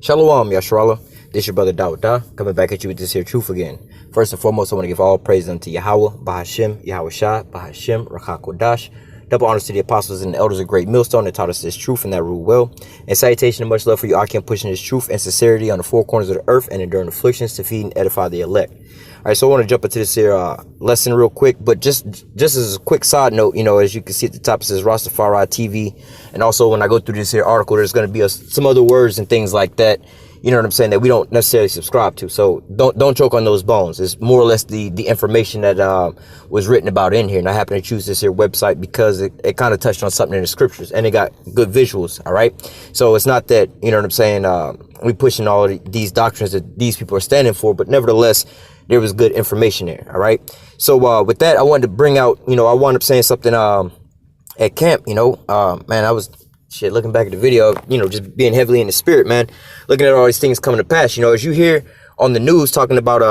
Shalom, Yashrallah. This your brother Dawud coming back at you with this here truth again. First and foremost, I want to give all praise unto YAHAWAH, BAHASHIM, YAHAWASHI, BAHASHIM, Rakakodash. Double honors to the apostles and the elders of great millstone that taught us this truth and that rule well. And salutation and much love for you, Akim, pushing this truth and sincerity on the four corners of the earth and enduring afflictions to feed and edify the elect. All right, so I want to jump into this here lesson real quick, but just as a quick side note, you know, as you can see at the top, it says Rastafari TV. And also when I go through this here article, there's going to be some other words and things like that, you know what I'm saying, that we don't necessarily subscribe to. So don't choke on those bones. It's more or less the information that was written about in here. And I happen to choose this here website because it kind of touched on something in the scriptures and it got good visuals. All right. So it's not that, you know what I'm saying, we pushing all of these doctrines that these people are standing for, but nevertheless, there was good information there. All right. So with that, I wanted to bring out, you know, I wound up saying something at camp, you know, man, I was looking back at the video, you know, just being heavily in the spirit, man, looking at all these things coming to pass. You know, as you hear on the news talking about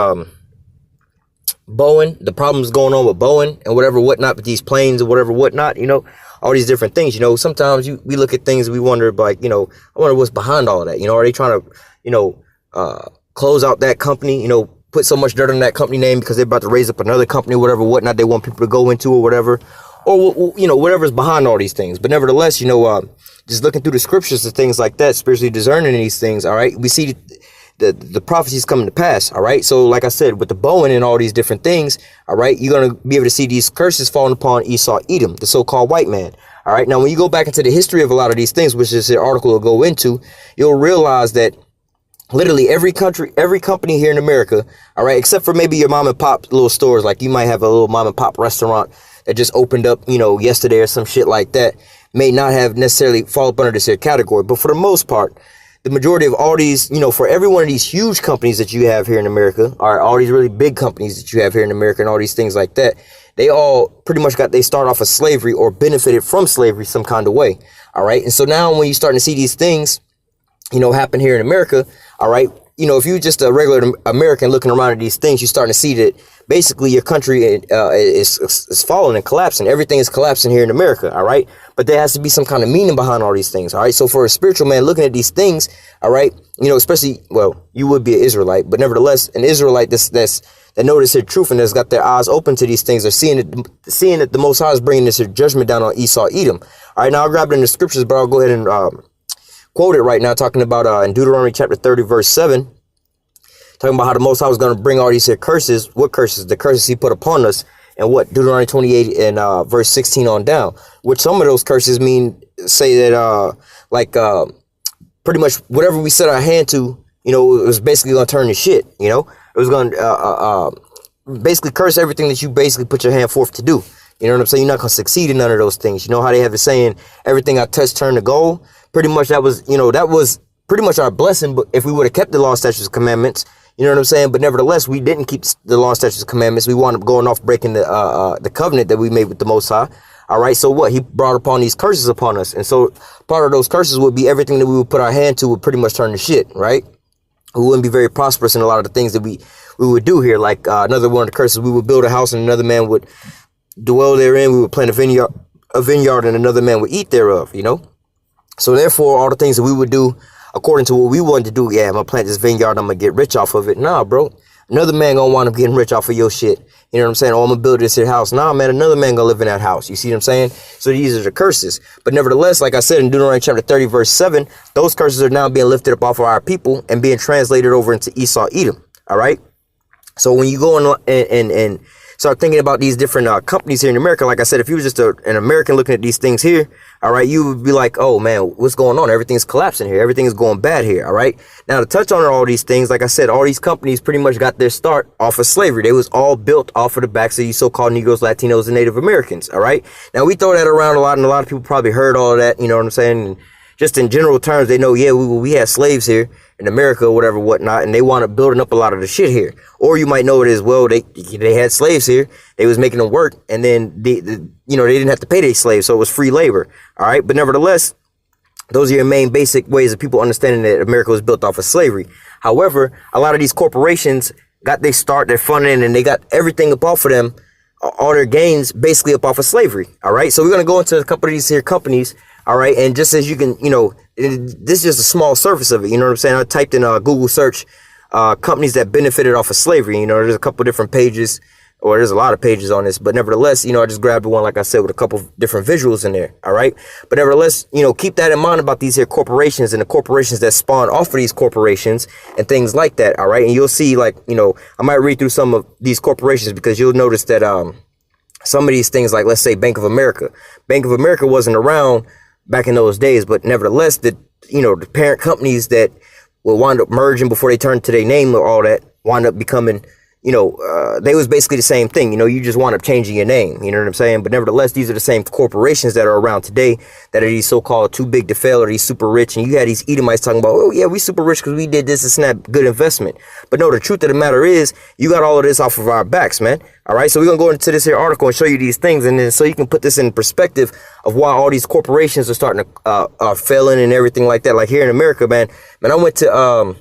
Boeing, the problems going on with Boeing and whatever whatnot with these planes or whatever whatnot, you know, all these different things. You know, sometimes we look at things and we wonder, like, you know, I wonder what's behind all of that. You know, are they trying to, you know, close out that company, you know, put so much dirt on that company name because they're about to raise up another company, whatever whatnot they want people to go into or whatever, or, you know, whatever's behind all these things. But nevertheless, you know, just looking through the scriptures and things like that, spiritually discerning these things, all right, we see the prophecies coming to pass, all right? So like I said, with the Boeing and all these different things, all right, you're going to be able to see these curses falling upon Esau Edom, the so-called white man, all right? Now, when you go back into the history of a lot of these things, which this article will go into, you'll realize that literally every company here in America, all right, except for maybe your mom and pop little stores, like you might have a little mom and pop restaurant that just opened up, you know, yesterday or some shit like that, may not have necessarily fall up under this here category. But for the most part, the majority of all these, you know, for every one of these huge companies that you have here in America, or all these really big companies that you have here in America and all these things like that, they all pretty much they start off of slavery or benefited from slavery some kind of way. All right. And so now when you're starting to see these things, you know, happen here in America, all right, you know, if you're just a regular American looking around at these things, you're starting to see that basically your country is falling and collapsing. Everything is collapsing here in America, all right? But there has to be some kind of meaning behind all these things, all right? So for a spiritual man looking at these things, all right, you know, especially, well, you would be an Israelite, but nevertheless, an Israelite that notice their truth and has got their eyes open to these things, are seeing that the Most High is bringing this judgment down on Esau Edom. All right, now I'll grab it in the scriptures, but I'll go ahead and quote it right now, talking about in Deuteronomy chapter 30, verse 7, talking about how the Most High was going to bring all these here curses. What curses? The curses he put upon us. And what? Deuteronomy 28 and verse 16 on down. Which some of those curses say that pretty much whatever we set our hand to, you know, it was basically going to turn to shit. You know, it was going to basically curse everything that you basically put your hand forth to do. You know what I'm saying? You're not going to succeed in none of those things. You know how they have it saying, everything I touch turn to gold? Pretty much that was pretty much our blessing. But if we would have kept the law, statutes, and commandments, you know what I'm saying? But nevertheless, we didn't keep the law, statutes, and commandments. We wound up going off breaking the covenant that we made with the Most High. All right. So what? He brought upon these curses upon us. And so part of those curses would be everything that we would put our hand to would pretty much turn to shit. Right. We wouldn't be very prosperous in a lot of the things that we would do here. Like another one of the curses, we would build a house and another man would dwell therein. We would plant a vineyard and another man would eat thereof, you know. So therefore, all the things that we would do according to what we wanted to do, yeah, I'm going to plant this vineyard, I'm going to get rich off of it. Nah, bro. Another man going to wind up getting rich off of your shit. You know what I'm saying? Oh, I'm going to build this here house. Nah, man, another man going to live in that house. You see what I'm saying? So these are the curses. But nevertheless, like I said in Deuteronomy chapter 30, verse 7, those curses are now being lifted up off of our people and being translated over into Esau Edom. All right? So when you go and start thinking about these different companies here in America, like I said, if you were just an American looking at these things here, all right, you would be like, oh, man, what's going on? Everything's collapsing here. Everything is going bad here. All right. Now, to touch on all these things, like I said, all these companies pretty much got their start off of slavery. They was all built off of the backs of these so-called Negroes, Latinos, and Native Americans. All right. Now, we throw that around a lot, and a lot of people probably heard all of that. You know what I'm saying? And just in general terms, they know, yeah, we had slaves here in America or whatever, whatnot, and they wound up building up a lot of the shit here. Or you might know it as well, they had slaves here, they was making them work, and then they didn't have to pay their slaves, so it was free labor. All right, but nevertheless, those are your main basic ways of people understanding that America was built off of slavery. However, a lot of these corporations got their start, their funding, and they got everything up off of them, all their gains basically up off of slavery. All right, so we're going to go into a couple of these here companies All right. And just as you can, this is just a small surface of it. You know what I'm saying? I typed in Google search companies that benefited off of slavery. There's a couple different pages, or there's a lot of pages on this, but nevertheless, I just grabbed one, like I said, with a couple different visuals in there. All right. But nevertheless, keep that in mind about these here corporations and the corporations that spawn off of these corporations and things like that. All right. And you'll see, like, I might read through some of these corporations, because you'll notice that some of these things, like, let's say Bank of America. Bank of America wasn't around back in those days, but nevertheless, the parent companies that will wind up merging before they turn to their name or all that wind up becoming, they was basically the same thing. You just wind up changing your name. You know what I'm saying? But nevertheless, these are the same corporations that are around today that are these so-called too big to fail, or these super rich. And you had these Edomites talking about, oh yeah, we super rich because we did this and that, good investment. But no, the truth of the matter is, you got all of this off of our backs, man. All right. So we're going to go into this here article and show you these things. And then so you can put this in perspective of why all these corporations are starting to are failing and everything like that. Like here in America, man, I went to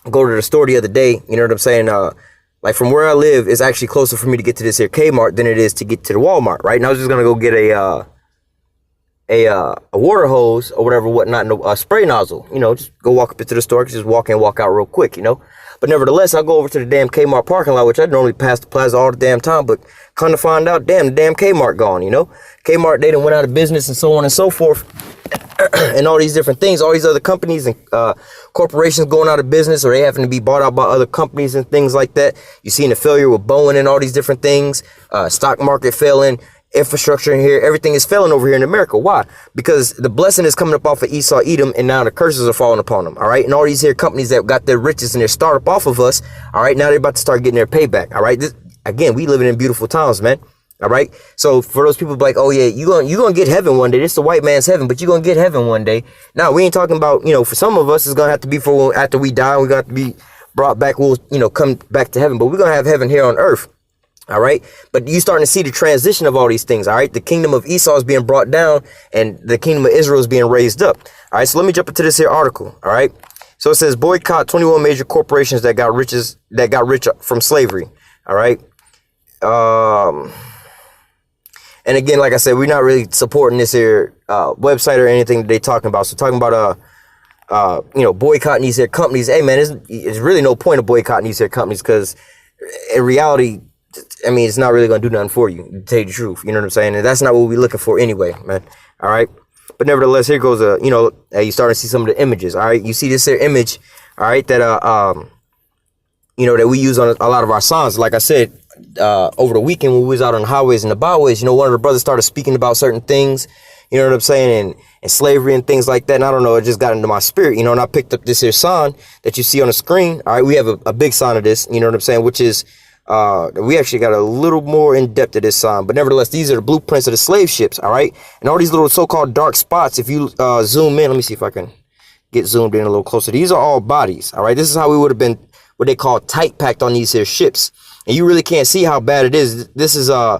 go to the store the other day. You know what I'm saying? Like from where I live, it's actually closer for me to get to this here Kmart than it is to get to the Walmart, right? And I was just gonna go get a water hose or whatever, whatnot, and a spray nozzle. Just go walk up into the store, just walk in, walk out real quick, But nevertheless, I go over to the damn Kmart parking lot, which I normally pass the plaza all the damn time. But come to find out, damn, the damn Kmart gone, Kmart, they done went out of business and so on and so forth. And all these different things, all these other companies and corporations going out of business, or they having to be bought out by other companies and things like that. You seen the failure with Boeing and all these different things, stock market failing, infrastructure in here, everything is failing over here in America. Why? Because the blessing is coming up off of Esau Edom, and now the curses are falling upon them. All right. And all these here companies that got their riches and their startup off of us. All right. Now they're about to start getting their payback. All right. Again, we living in beautiful times, man. All right. So for those people like, oh yeah, you gonna get heaven one day. This is the white man's heaven, but you're gonna get heaven one day. Now we ain't talking about, for some of us, it's gonna have to be for after we die. We're gonna have to be brought back. We'll, come back to heaven, but we're gonna have heaven here on earth. All right. But you starting to see the transition of all these things. All right. The kingdom of Esau is being brought down and the kingdom of Israel is being raised up. All right. So let me jump into this here article. All right. So it says boycott 21 major corporations that got rich from slavery. All right. And again, like I said, we're not really supporting this here website or anything that they talking about. So talking about boycotting these here companies. Hey man, there's really no point of boycotting these here companies, because in reality, I mean, it's not really gonna do nothing for you, to tell you the truth. You know what I'm saying? And that's not what we're looking for anyway, man. All right. But nevertheless, here goes you start to see some of the images. All right, you see this here image, all right, that that we use on a lot of our songs. Like I said, over the weekend when we was out on the highways and the byways, one of the brothers started speaking about certain things, you know what I'm saying, and slavery and things like that. And I don't know, it just got into my spirit, and I picked up this here sign that you see on the screen. All right, we have a big sign of this, you know what I'm saying, which is we actually got a little more in depth to this sign, but nevertheless, these are the blueprints of the slave ships. All right, and all these little so-called dark spots, if you zoom in, let me see if I can get zoomed in a little closer. These are all bodies. All right, this is how we would have been what they call tight packed on these here ships. And you really can't see how bad it is. This is a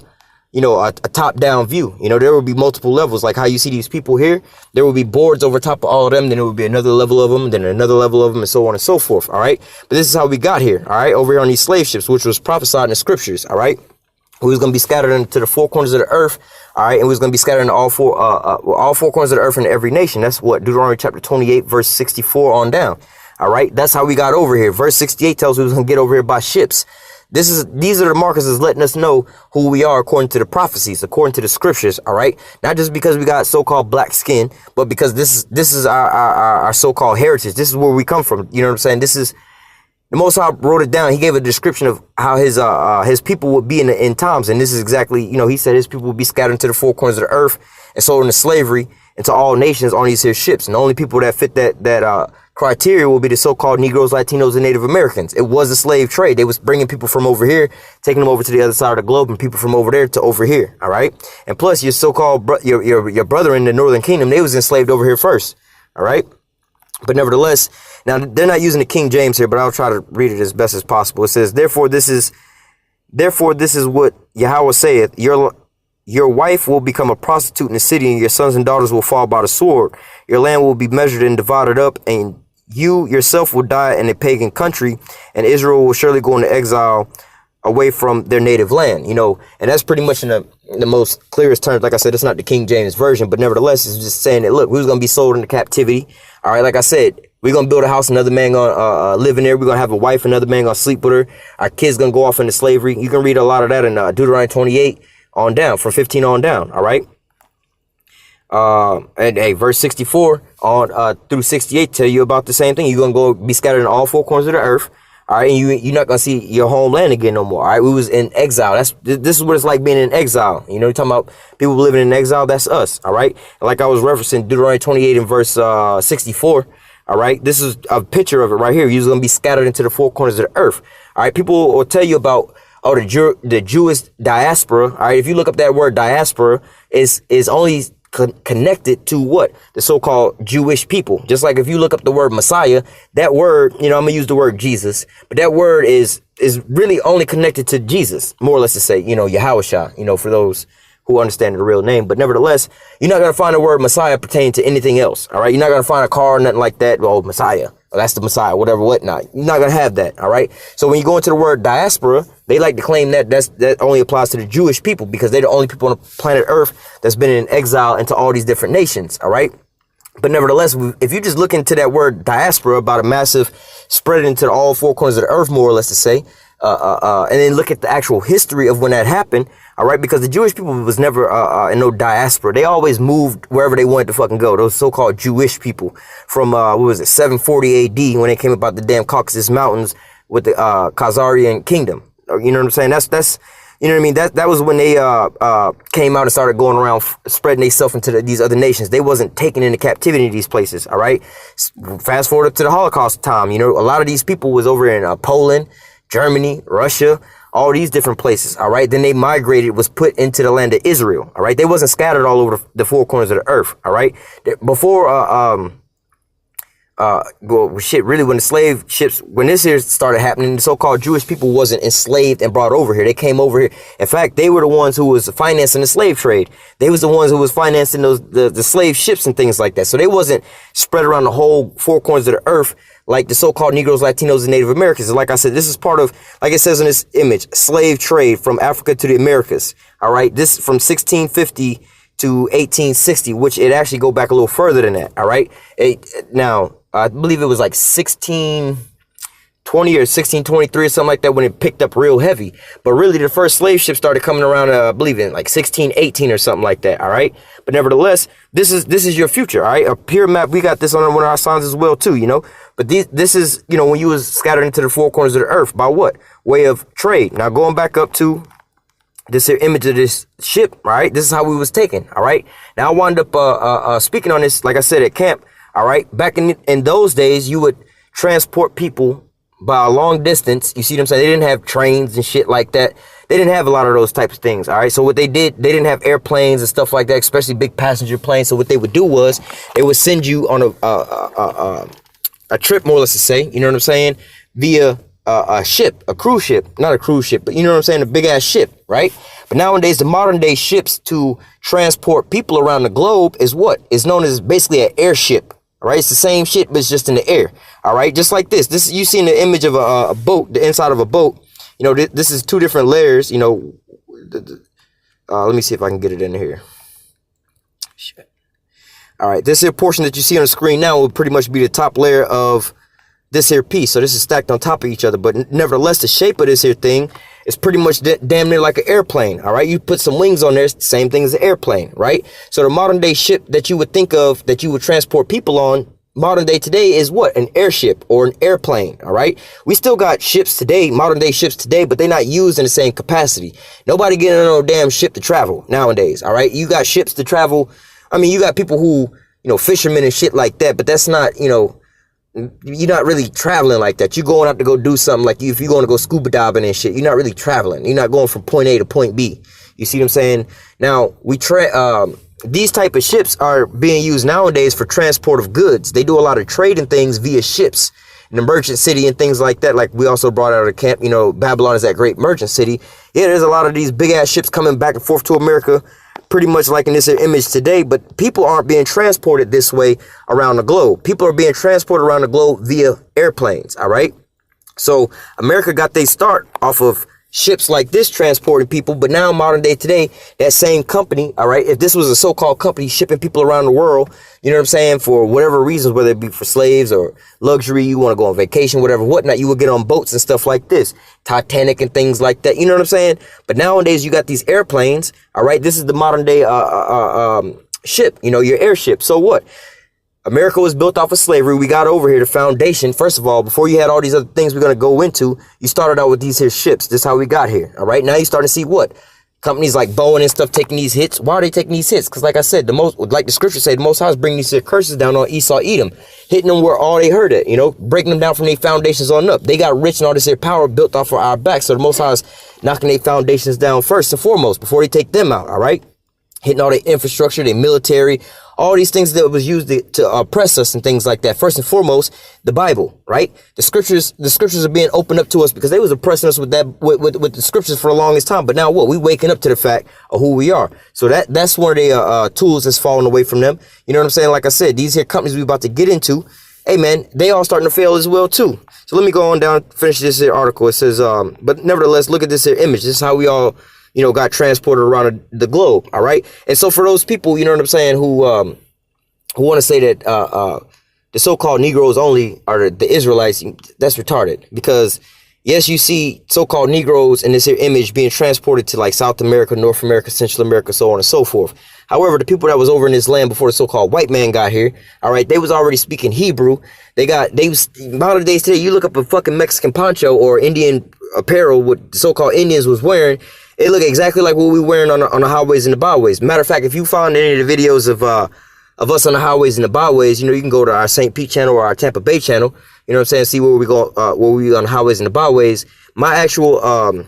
top-down view. There will be multiple levels. Like how you see these people here, there will be boards over top of all of them. Then there will be another level of them, then another level of them, and so on and so forth. All right. But this is how we got here. All right. Over here on these slave ships, which was prophesied in the scriptures. All right. We was going to be scattered into the four corners of the earth. All right. And we was going to be scattered into all four corners of the earth in every nation. That's what Deuteronomy chapter 28, verse 64 on down. All right. That's how we got over here. Verse 68 tells us we was going to get over here by ships. These are the markers that's letting us know who we are according to the prophecies, according to the scriptures. All right. Not just because we got so-called black skin, but because this is our so-called heritage. This is where we come from. You know what I'm saying? This is the Most High wrote it down. He gave a description of how his people would be in the end times. And this is exactly, he said his people would be scattered into the four corners of the earth and sold into slavery into all nations on these here ships. And the only people that fit that criteria will be the so-called Negroes, Latinos, and Native Americans. It was a slave trade. They was bringing people from over here, taking them over to the other side of the globe, and people from over there to over here. All right. And plus your so-called your brother in the Northern Kingdom, they was enslaved over here first. All right. But nevertheless, now they're not using the King James here, but I'll try to read it as best as possible. It says, therefore this is what Yahweh saith, your wife will become a prostitute in the city, and your sons and daughters will fall by the sword. Your land will be measured and divided up, and you yourself will die in a pagan country, and Israel will surely go into exile away from their native land. And that's pretty much in a the most clearest terms. Like I said, it's not the King James version, but nevertheless, it's just saying that, look, we was going to be sold into captivity. All right. Like I said, we're going to build a house, another man going to live in there. We're going to have a wife, another man going to sleep with her. Our kids going to go off into slavery. You can read a lot of that in Deuteronomy 28 on down, from 15 on down. All right. And hey, verse 64 on through 68 tell you about the same thing. You're going to go be scattered in all four corners of the earth. All right. And you're not going to see your homeland again no more. All right. We was in exile. This is what it's like being in exile. You know, you're talking about people living in exile. That's us. All right. And like I was referencing Deuteronomy 28 and verse 64. All right. This is a picture of it right here. You're going to be scattered into the four corners of the earth. All right. People will tell you about, oh, the Jewish diaspora. All right. If you look up that word diaspora, is only connected to what? The so-called Jewish people. Just like if you look up the word Messiah, that word, you know, I'm gonna use the word Jesus, but that word is really only connected to Jesus, more or less to say, you know, YAHAWASHI, you know, for those who understand the real name. But nevertheless, you're not going to find the word Messiah pertaining to anything else. All right. You're not going to find a car or nothing like that. Oh, Messiah. Oh, that's the Messiah, whatever, whatnot. You're not going to have that. All right. So when you go into the word diaspora, they like to claim that that only applies to the Jewish people because they're the only people on the planet Earth that's been in exile into all these different nations. All right. But nevertheless, if you just look into that word diaspora, about a massive spread into all four corners of the earth, more or less to say, and then look at the actual history of when that happened. All right, because the Jewish people was never in no diaspora. They always moved wherever they wanted to fucking go. Those so-called Jewish people from what was it, 740 AD, when they came about the damn Caucasus Mountains with the Khazarian kingdom. You know what I'm saying? That's you know what I mean? That was when they came out and started going around spreading themselves into these other nations. They wasn't taken into captivity in these places. All right. Fast forward up to the Holocaust time. You know, a lot of these people was over in Poland, Germany, Russia, all these different places. All right. Then they migrated, was put into the land of Israel. All right. They wasn't scattered all over the four corners of the earth. All right. Before, well, shit, really, when the slave ships, when this here started happening, the so-called Jewish people wasn't enslaved and brought over here. They came over here. In fact, they were the ones who was financing the slave trade. They was the ones who was financing the slave ships and things like that. So they wasn't spread around the whole four corners of the earth like the so-called Negroes, Latinos, and Native Americans. And like I said, this is part of, like it says in this image, slave trade from Africa to the Americas. All right. This from 1650 to 1860, which it actually go back a little further than that. All right. Now, I believe it was like 1620 or 1623 or something like that when it picked up real heavy. But really, the first slave ship started coming around, I believe in like 1618 or something like that. All right. But nevertheless, this is your future. All right. A peer map. We got this on one of our signs as well, too, you know. But this is, you know, when you was scattered into the four corners of the earth by what? Way of trade. Now, going back up to this here image of this ship. All right. This is how we was taken. All right. Now, I wound up speaking on this, like I said, at camp. All right. Back in those days, you would transport people by a long distance. You see what I'm saying? They didn't have trains and shit like that. They didn't have a lot of those types of things. All right. So what they did, they didn't have airplanes and stuff like that, especially big passenger planes. So what they would do was they would send you on a trip, more or less to say, you know what I'm saying, via a ship, a cruise ship, not a cruise ship, but you know what I'm saying, a big ass ship, right? But nowadays, the modern day ships to transport people around the globe is what is known as basically an airship. All right, it's the same shit, but it's just in the air. All right, just like this. This you seen the image of a boat, the inside of a boat. You know, this is two different layers. You know, let me see if I can get it in here. Shit. All right, this here portion that you see on the screen now will pretty much be the top layer of this here piece. So this is stacked on top of each other. But nevertheless, the shape of this here thing is pretty much damn near like an airplane. All right, you put some wings on there, it's the same thing as an airplane, right? So the modern day ship that you would think of that you would transport people on, modern day today is what? An airship or an airplane. All right, we still got ships today, modern day ships today, but they're not used in the same capacity. Nobody getting on no damn ship to travel nowadays. All right, you got ships to travel. I mean, you got people who, you know, fishermen and shit like that, but that's not, you know, you're not really traveling like that. You're going out to go do something like if you're going to go scuba diving and shit, you're not really traveling. You're not going from point A to point B. You see what I'm saying? Now, these type of ships are being used nowadays for transport of goods. They do a lot of trading things via ships in the merchant city and things like that. Like we also brought out of the camp, you know, Babylon is that great merchant city. Yeah, there's a lot of these big ass ships coming back and forth to America, pretty much like in this image today, but people aren't being transported this way around the globe. People are being transported around the globe via airplanes. All right. So America got their start off of ships like this transporting people. But now modern day today, that same company, all right, if this was a so-called company shipping people around the world, you know what I'm saying, for whatever reasons, whether it be for slaves or luxury, you want to go on vacation, whatever, whatnot, you would get on boats and stuff like this, Titanic and things like that. You know what I'm saying? But nowadays you got these airplanes, all right, this is the modern day ship, you know, your airship. So what? America was built off of slavery. We got over here, the foundation. First of all, before you had all these other things we're going to go into, you started out with these here ships. This is how we got here. All right. Now you starting to see what? Companies like Boeing and stuff taking these hits. Why are they taking these hits? Because like I said, like the scripture say, the Most High is bringing these curses down on Esau Edom, hitting them where all they heard it, you know, breaking them down from their foundations on up. They got rich and all this here power built off of our backs. So the Most High is knocking their foundations down first and foremost before they take them out. All right. Hitting all their infrastructure, their military, all these things that was used to oppress us and things like that. First and foremost, the Bible, right? The scriptures are being opened up to us because they was oppressing us with the scriptures for the longest time. But now what? We waking up to the fact of who we are. So that's one of the tools that's falling away from them. You know what I'm saying? Like I said, these here companies we about to get into, hey man, they all starting to fail as well too. So let me go on down, finish this here article. It says, but nevertheless, look at this here image. This is how we all, you know, got transported around the globe. All right. And so for those people, you know what I'm saying, who want to say that the so-called Negroes only are the Israelites, that's retarded. Because yes, you see so-called Negroes in this here image being transported to like South America, North America, Central America, so on and so forth. However, the people that was over in this land before the so-called white man got here, all right, they was already speaking Hebrew. Modern days today, you look up a fucking Mexican poncho or Indian apparel, what the so-called Indians was wearing, it look exactly like what we wearing on the highways and the byways. Matter of fact, if you found any of the videos of us on the highways and the byways, you know, you can go to our St. Pete channel or our Tampa Bay channel, you know what I'm saying, see where we go, where we on the highways and the byways. My actual,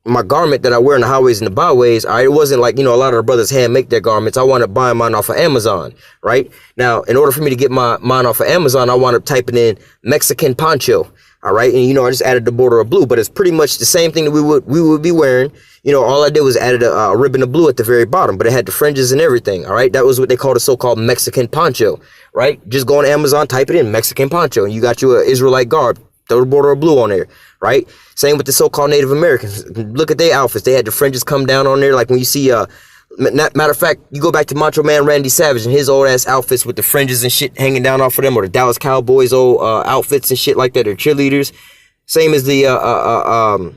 my garment that I wear on the highways and the byways, all right, it wasn't like, you know, a lot of the brothers hand make their garments. I wound up buying mine off of Amazon, right? Now, in order for me to get mine off of Amazon, I wound up typing in Mexican poncho. All right. And, you know, I just added the border of blue, but it's pretty much the same thing that we would be wearing. You know, all I did was added a ribbon of blue at the very bottom, but it had the fringes and everything. All right. That was what they call the so-called Mexican poncho. Right. Just go on Amazon, type it in Mexican poncho, and you got you an Israelite garb. Throw the border of blue on there. Right. Same with the so-called Native Americans. Look at their outfits. They had the fringes come down on there. Like when you see matter of fact, you go back to Macho Man Randy Savage and his old ass outfits with the fringes and shit hanging down off of them, or the Dallas Cowboys old outfits and shit like that, or cheerleaders. Same as the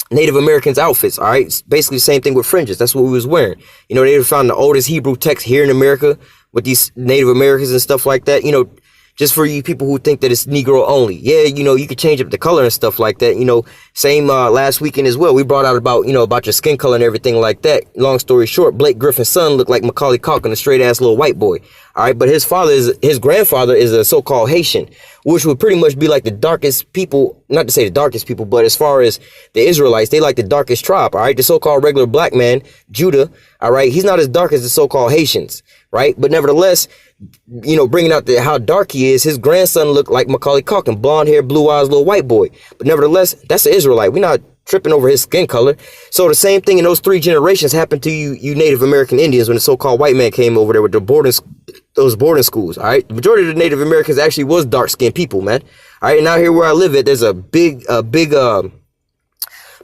Native Americans outfits. All right, it's basically the same thing with fringes. That's what we was wearing. You know, they found the oldest Hebrew text here in America with these Native Americans and stuff like that. You know, just for you people who think that it's Negro only. Yeah, you know, you could change up the color and stuff like that. You know, same last weekend as well. We brought out about your skin color and everything like that. Long story short, Blake Griffin's son looked like Macaulay Culkin, a straight ass little white boy. All right, but his grandfather is a so-called Haitian, which would pretty much be like the darkest people, not to say the darkest people, but as far as the Israelites, they like the darkest tribe. All right, the so-called regular black man, Judah. All right, he's not as dark as the so-called Haitians. Right, but nevertheless, you know, bringing out how dark he is, his grandson looked like Macaulay Culkin, blonde hair, blue eyes, little white boy. But nevertheless, that's an Israelite. We're not tripping over his skin color. So the same thing in those 3 generations happened to you Native American Indians when the so-called white man came over there with those boarding schools. All right, the majority of the Native Americans actually was dark-skinned people, man. All right, and out here where I live at, there's a big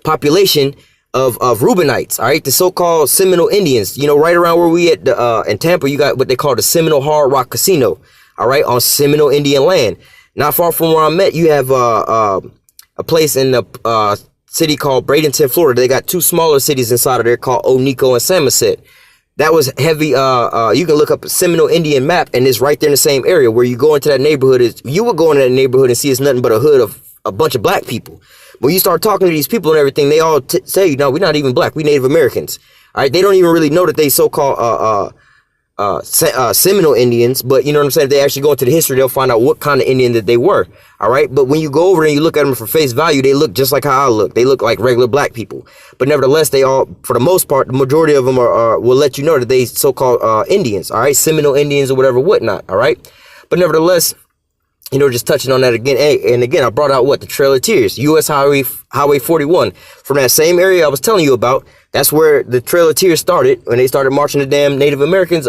population of Reubenites, all right, the so-called Seminole Indians. You know, right around where we at in Tampa, you got what they call the Seminole Hard Rock Casino, all right, on Seminole Indian land. Not far from where I'm at, you have a place in the city called Bradenton, Florida. They got 2 smaller cities inside of there called Oneiko and Samoset. That was heavy. You can look up a Seminole Indian map, and it's right there in the same area where you go into that neighborhood. You would go into that neighborhood and see it's nothing but a hood of a bunch of black people. When you start talking to these people and everything, they all say, no, we're not even black. We Native Americans. All right. They don't even really know that they so-called Seminole Indians. But you know what I'm saying? If they actually go into the history, they'll find out what kind of Indian that they were. All right. But when you go over and you look at them for face value, they look just like how I look. They look like regular black people. But nevertheless, they all, for the most part, the majority of them will let you know that they so-called Indians. All right. Seminole Indians or whatever, whatnot. All right. But nevertheless, you know, just touching on that again. And again, I brought out what? The Trail of Tears, U.S. Highway 41. From that same area I was telling you about, that's where the Trail of Tears started, when they started marching the damn Native Americans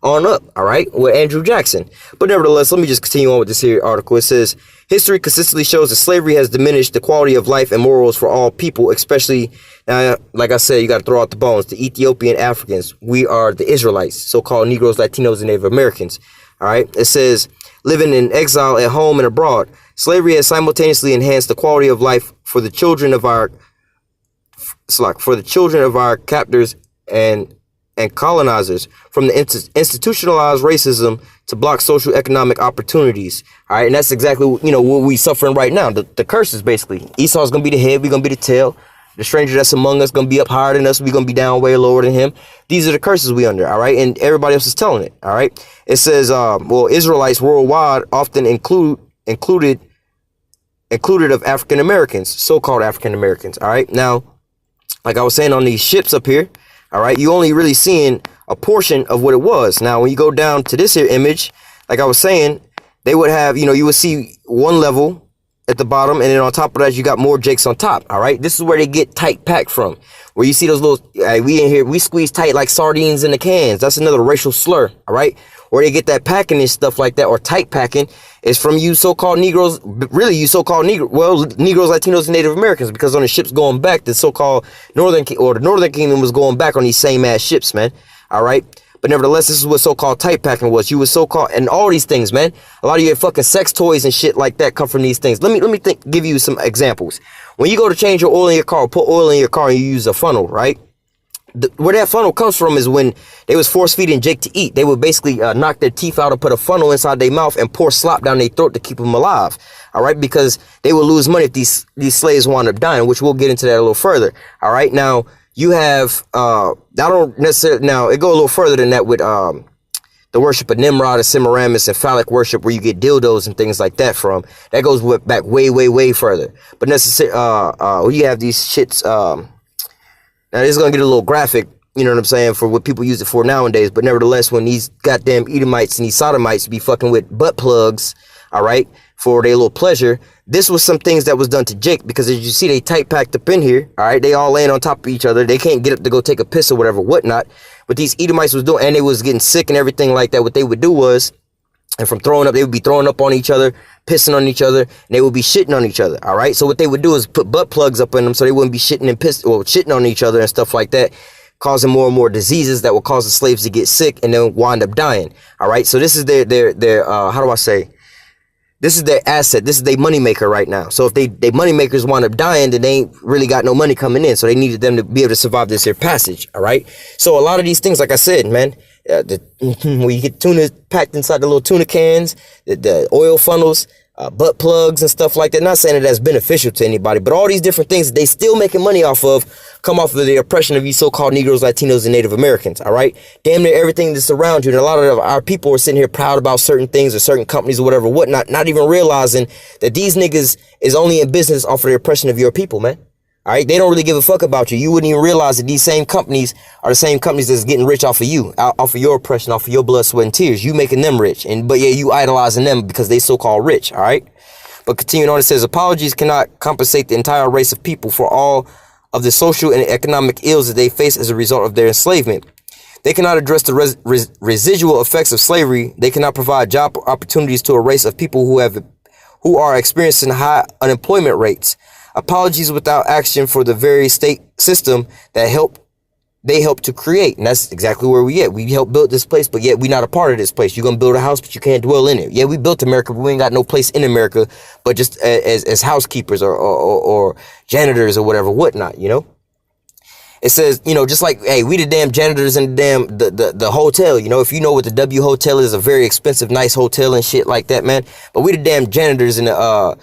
on up, all right, with Andrew Jackson. But nevertheless, let me just continue on with this here article. It says, history consistently shows that slavery has diminished the quality of life and morals for all people, especially, like I said, you got to throw out the bones, the Ethiopian Africans. We are the Israelites, so-called Negroes, Latinos, and Native Americans, all right? It says, living in exile at home and abroad, slavery has simultaneously enhanced the quality of life for the children of our captors and colonizers, from the institutionalized racism to block social economic opportunities. All right, and that's exactly, you know, what we suffering right now. The curses, basically. Esau's gonna be the head, we're gonna be the tail. The stranger that's among us gonna be up higher than us, we're gonna be down way lower than him. These are the curses we under, all right, and everybody else is telling it. All right, it says, well, Israelites worldwide often included of African Americans, so-called African Americans. All right, now, like I was saying, on these ships up here, all right, you only really seeing a portion of what it was. Now, when you go down to this here image, like I was saying, they would have, you know, you would see one level at the bottom, and then on top of that, you got more jakes on top. All right, this is where they get tight packed from, where you see those little, we in here, we squeeze tight like sardines in the cans. That's another racial slur. All right, where they get that packing and stuff like that, or tight packing, is from you so-called Negroes, really you so-called Negroes, Latinos, and Native Americans, because on the ships going back, the so-called Northern Kingdom was going back on these same ass ships, man. All right, but nevertheless, this is what so-called tight packing was. You was so-called, and all these things, man. A lot of your fucking sex toys and shit like that come from these things. Let me give you some examples. When you go to change your oil in your car, or put oil in your car, and you use a funnel, right? Where that funnel comes from is when they was force feeding Jake to eat. They would basically knock their teeth out and put a funnel inside their mouth and pour slop down their throat to keep them alive. All right, because they would lose money if these slaves wound up dying, which we'll get into that a little further. All right, now you have I don't necessarily, now it go a little further than that with the worship of Nimrod and Semiramis and phallic worship, where you get dildos and things like that from. That goes back way further. But necessarily, you have these shits. Now, this is going to get a little graphic, you know what I'm saying, for what people use it for nowadays. But nevertheless, when these goddamn Edomites and these Sodomites be fucking with butt plugs, all right, for their little pleasure, this was some things that was done to Jake, because as you see, they tight packed up in here, all right? They all laying on top of each other. They can't get up to go take a piss or whatever, whatnot. But these Edomites was doing, and they was getting sick and everything like that. What they would do was, and from throwing up, they would be throwing up on each other, pissing on each other, and they would be shitting on each other, all right? So what they would do is put butt plugs up in them so they wouldn't be shitting and shitting on each other and stuff like that, causing more and more diseases that will cause the slaves to get sick and then wind up dying, all right? So this is their how do I say? This is their asset. This is their moneymaker right now. So if they moneymakers wind up dying, then they ain't really got no money coming in. So they needed them to be able to survive this here passage, all right? So a lot of these things, like I said, man, when you get tuna packed inside the little tuna cans, the oil funnels, butt plugs and stuff like that. Not saying that that's beneficial to anybody, but all these different things that they still making money off of come off of the oppression of these so-called Negroes, Latinos, and Native Americans, all right? Damn near everything that's around you. And a lot of our people are sitting here proud about certain things or certain companies or whatever, whatnot, not even realizing that these niggas is only in business off of the oppression of your people, man. All right, they don't really give a fuck about you. You wouldn't even realize that these same companies are the same companies that's getting rich off of you, off of your oppression, off of your blood, sweat, and tears. You making them rich, but yeah, you idolizing them because they so-called rich. All right, but continuing on, it says apologies cannot compensate the entire race of people for all of the social and economic ills that they face as a result of their enslavement. They cannot address the residual effects of slavery. They cannot provide job opportunities to a race of people who are experiencing high unemployment rates. Apologies without action for the very state system that they helped to create. And that's exactly where we at. We helped build this place, but yet we not a part of this place. You're going to build a house, but you can't dwell in it. Yeah, we built America, but we ain't got no place in America, but just as housekeepers or janitors or whatever, whatnot, you know? It says, you know, just like, hey, we the damn janitors in the hotel, you know, if you know what the W Hotel is, a very expensive, nice hotel and shit like that, man. But we the damn janitors in the,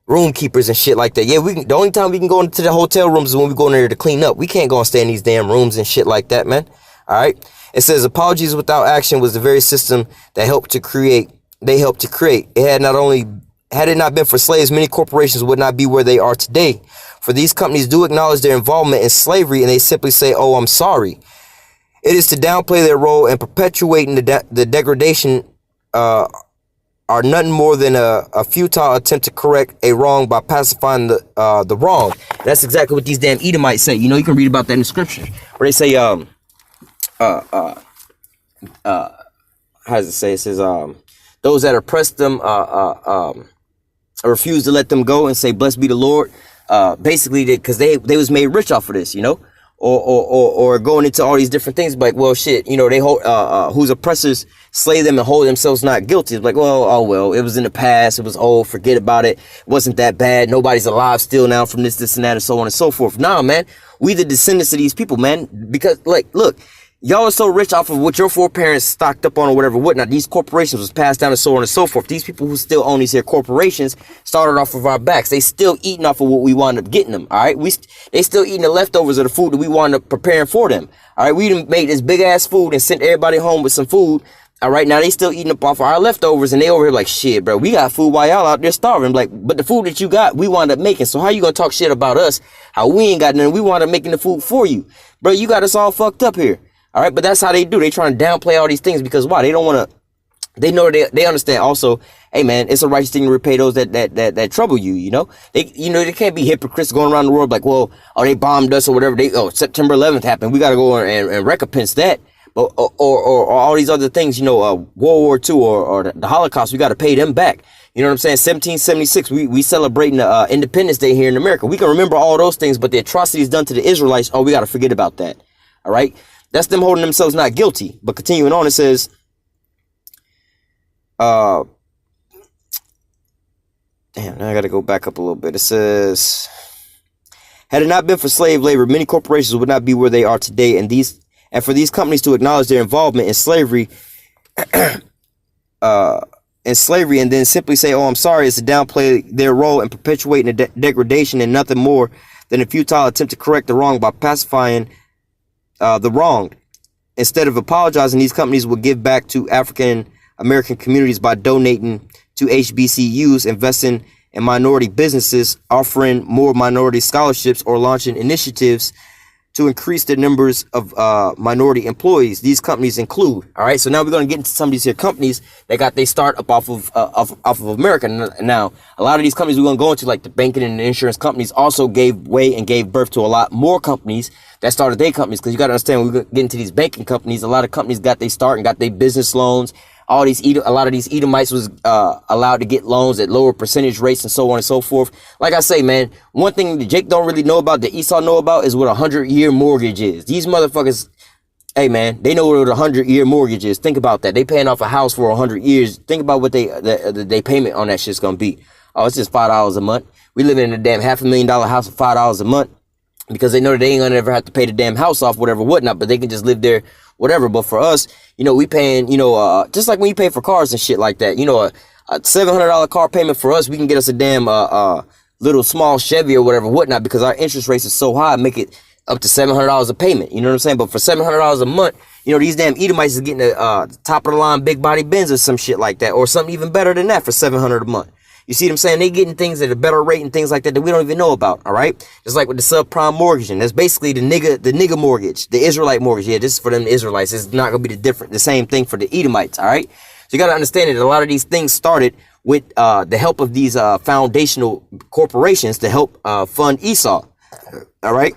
room keepers and shit like that. Yeah, the only time we can go into the hotel rooms is when we go in there to clean up. We can't go and stay in these damn rooms and shit like that, man. All right. It says apologies without action was the very system that helped to create. They helped to create. Had it not been for slaves, many corporations would not be where they are today. For these companies do acknowledge their involvement in slavery, and they simply say, "Oh, I'm sorry." It is to downplay their role and perpetuating the degradation. Are nothing more than a futile attempt to correct a wrong by pacifying the wrong. That's exactly what these damn Edomites say. You know, you can read about that in the scripture where they say, how does it say? It says, those that oppress them, refuse to let them go and say, blessed be the Lord. Basically, because they was made rich off of this, you know, or going into all these different things. Like, well, shit, you know, they hold, whose oppressors slay them and hold themselves not guilty. It's like, well, oh, well, it was in the past. It was old. Forget about it. It wasn't that bad. Nobody's alive still now from this, and that, and so on and so forth. Nah, man, we the descendants of these people, man, because, like, look, y'all are so rich off of what your foreparents stocked up on or whatever, whatnot. These corporations was passed down and so on and so forth. These people who still own these here corporations started off of our backs. They still eating off of what we wound up getting them. All right. They still eating the leftovers of the food that we wound up preparing for them. All right. We done made this big ass food and sent everybody home with some food. All right. Now they still eating up off of our leftovers, and they over here like, shit, bro, we got food while y'all out there starving. Like, but the food that you got, we wound up making. So how you gonna talk shit about us? How we ain't got nothing? We wound up making the food for you, bro. You got us all fucked up here. All right, but that's how they do. They trying to downplay all these things because why? They don't want to. They know they understand also. Hey man, it's a righteous thing to repay those that trouble you. You know, they can't be hypocrites going around the world like, well, oh, they bombed us or whatever. September 11th happened. We got to go and recompense that. But or all these other things. You know, World War II or the Holocaust. We got to pay them back. You know what I'm saying? 1776. We celebrating the Independence Day here in America. We can remember all those things, but the atrocities done to the Israelites. Oh, we got to forget about that. All right. That's them holding themselves not guilty. But continuing on, it says, damn, now I got to go back up a little bit. It says, had it not been for slave labor, many corporations would not be where they are today. And for these companies to acknowledge their involvement in slavery, and then simply say, oh, I'm sorry, is to downplay their role in perpetuating the degradation and nothing more than a futile attempt to correct the wrong by pacifying the wronged. Instead of apologizing, these companies will give back to African American communities by donating to HBCUs, investing in minority businesses, offering more minority scholarships, or launching initiatives to increase the numbers of minority employees. These companies include, all right, so now we're going to get into some of these here companies that got their start up off of America. Now, a lot of these companies we're going to go into, like the banking and the insurance companies, also gave way and gave birth to a lot more companies that started their companies. Because you got to understand, when we get into these banking companies, a lot of companies got their start and got their business loans. A lot of these Edomites was allowed to get loans at lower percentage rates and so on and so forth. Like I say, man, one thing that Jake don't really know about, that Esau know about, is what a 100-year mortgage is. These motherfuckers, hey man, they know what a 100-year mortgage is. Think about that. They paying off a house for 100 years. Think about what they payment on that shit's gonna be. Oh, it's just $5 a month. We live in a damn $500,000 house for $5 a month, because they know that they ain't gonna ever have to pay the damn house off, whatever, whatnot, but they can just live there, whatever. But for us, you know, we paying, you know, just like when you pay for cars and shit like that, you know, a $700 car payment for us, we can get us a damn, little small Chevy or whatever, whatnot, because our interest rates is so high, make it up to $700 a payment. You know what I'm saying? But for $700 a month, you know, these damn Edomites is getting a top of the line big body Benz or some shit like that, or something even better than that for $700 a month. You see what I'm saying? They getting things at a better rate and things like that we don't even know about. All right. Just like with the subprime mortgage. And that's basically the nigga mortgage, the Israelite mortgage. Yeah, this is for them, the Israelites. It's not going to be the same thing for the Edomites. All right. So you got to understand that a lot of these things started with the help of these foundational corporations to help fund Esau. All right.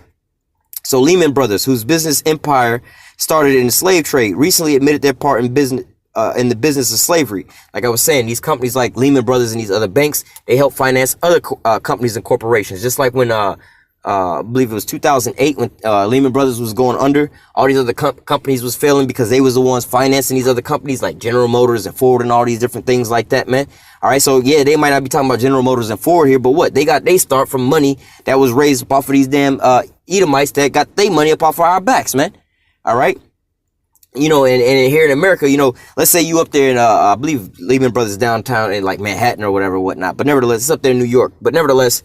So Lehman Brothers, whose business empire started in the slave trade, recently admitted their part in the business of slavery. Like I was saying, these companies like Lehman Brothers and these other banks, they help finance other companies and corporations. Just like when I believe it was 2008 when Lehman Brothers was going under, all these other companies was failing because they was the ones financing these other companies like General Motors and Ford and all these different things like that, man. All right, so yeah, they might not be talking about General Motors and Ford here, but what? They start from money that was raised up off of these damn Edomites that got their money up off of our backs, man. All right. You know, and here in America, you know, let's say you up there in, I believe Lehman Brothers downtown in like Manhattan or whatever, whatnot. But nevertheless, it's up there in New York. But nevertheless,